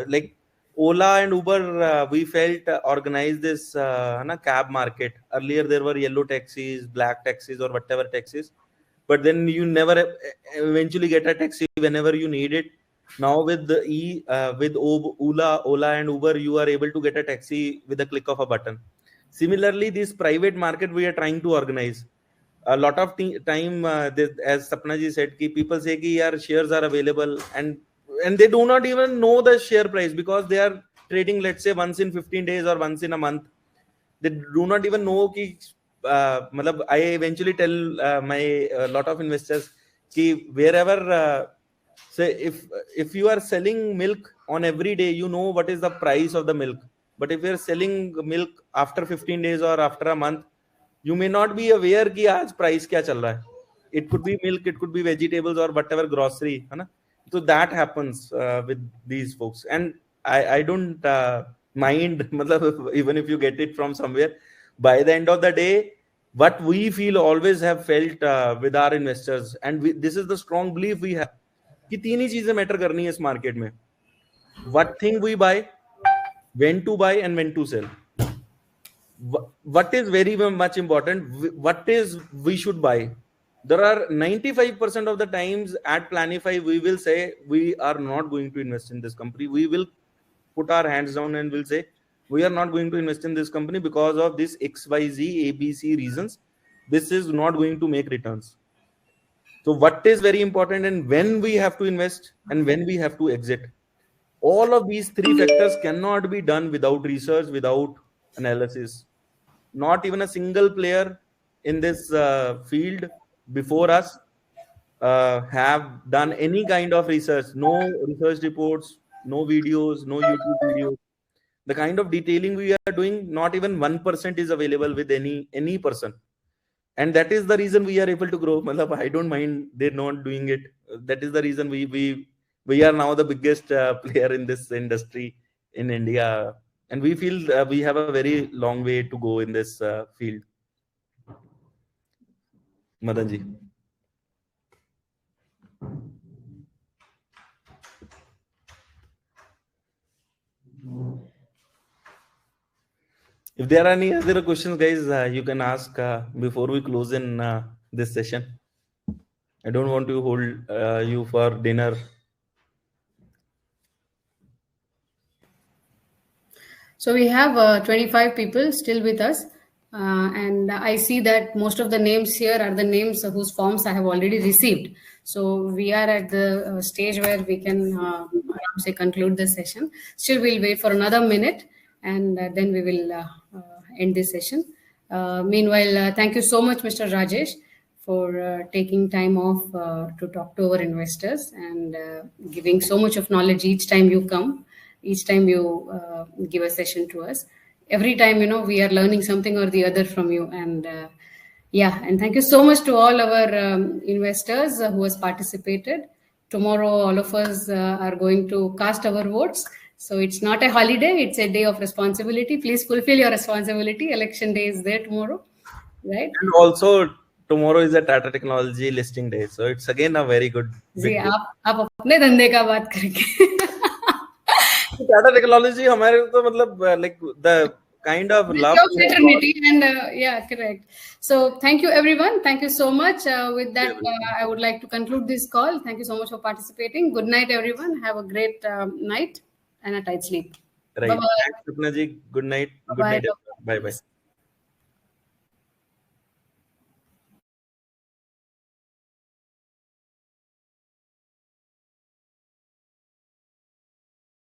Like Ola and Uber, we felt organize this cab market. Earlier there were yellow taxis, black taxis, or whatever taxis. But then you never eventually get a taxi whenever you need it. Now with the Ola and Uber, you are able to get a taxi with a click of a button. Similarly, this private market we are trying to organize. A lot of time, as Sapna ji said, people say ki yaar shares are available, and they do not even know the share price, because they are trading, let's say, once in 15 days or once in a month. They do not even know ki. I eventually tell my lot of investors ki wherever. Say if you are selling milk on every day, you know what is the price of the milk. But if you're selling milk after 15 days or after a month, you may not be aware कि आज price क्या चल रहा है. It could be milk, it could be vegetables or whatever grocery, है ना? So that happens with these folks, and I don't mind, मतलब even if you get it from somewhere. By the end of the day, what we feel always have felt with our investors, and this is the strong belief we have, कि तीन ही चीजें matter करनी है इस market में. What thing we buy, when to buy, and when to sell. What is very much important, what is we should buy. There are 95% of the times at Planify we will say we are not going to invest in this company. We will put our hands down and will say we are not going to invest in this company because of this XYZ ABC reasons. This is not going to make returns. So what is very important, and when we have to invest and when we have to exit. All of these three factors cannot be done without research, without analysis. Not even a single player in this field before us have done any kind of research. No research reports, no videos, no YouTube videos. The kind of detailing we are doing, not even 1% is available with any person. And that is the reason we are able to grow. I don't mind they're not doing it. That is the reason we are now the biggest player in this industry in India, and we feel we have a very long way to go in this field. Madan ji. If there are any other questions, guys, you can ask before we close in this session. I don't want to hold you for dinner. So we have 25 people still with us. And I see that most of the names here are the names whose forms I have already received. So we are at the stage where we can say conclude the session. Still, we'll wait for another minute, and then we will end this session. Meanwhile, thank you so much, Mr. Rajesh, for taking time off to talk to our investors, and giving so much of knowledge each time you come, each time you give a session to us. Every time, we are learning something or the other from you. And and thank you so much to all our investors who has participated. Tomorrow, all of us are going to cast our votes. So it's not a holiday, it's a day of responsibility. Please fulfill your responsibility. Election day is there tomorrow, right? And also tomorrow is a Tata Technology listing day, so it's again a very good ji, big day. आप अपने धंधे का बात करके Tata technology हमारे तो मतलब like the kind of with love your we have got. fraternity and yeah, correct. So thank you everyone, thank you so much. With Thank you, that everyone. I would like to conclude this call. Thank you so much for participating. Good night everyone, have a great night and a tight sleep. Bye Right. bye. Thanks, Sapna ji. Good night. Bye Good bye night, Dr. everyone. Bye bye. Yes.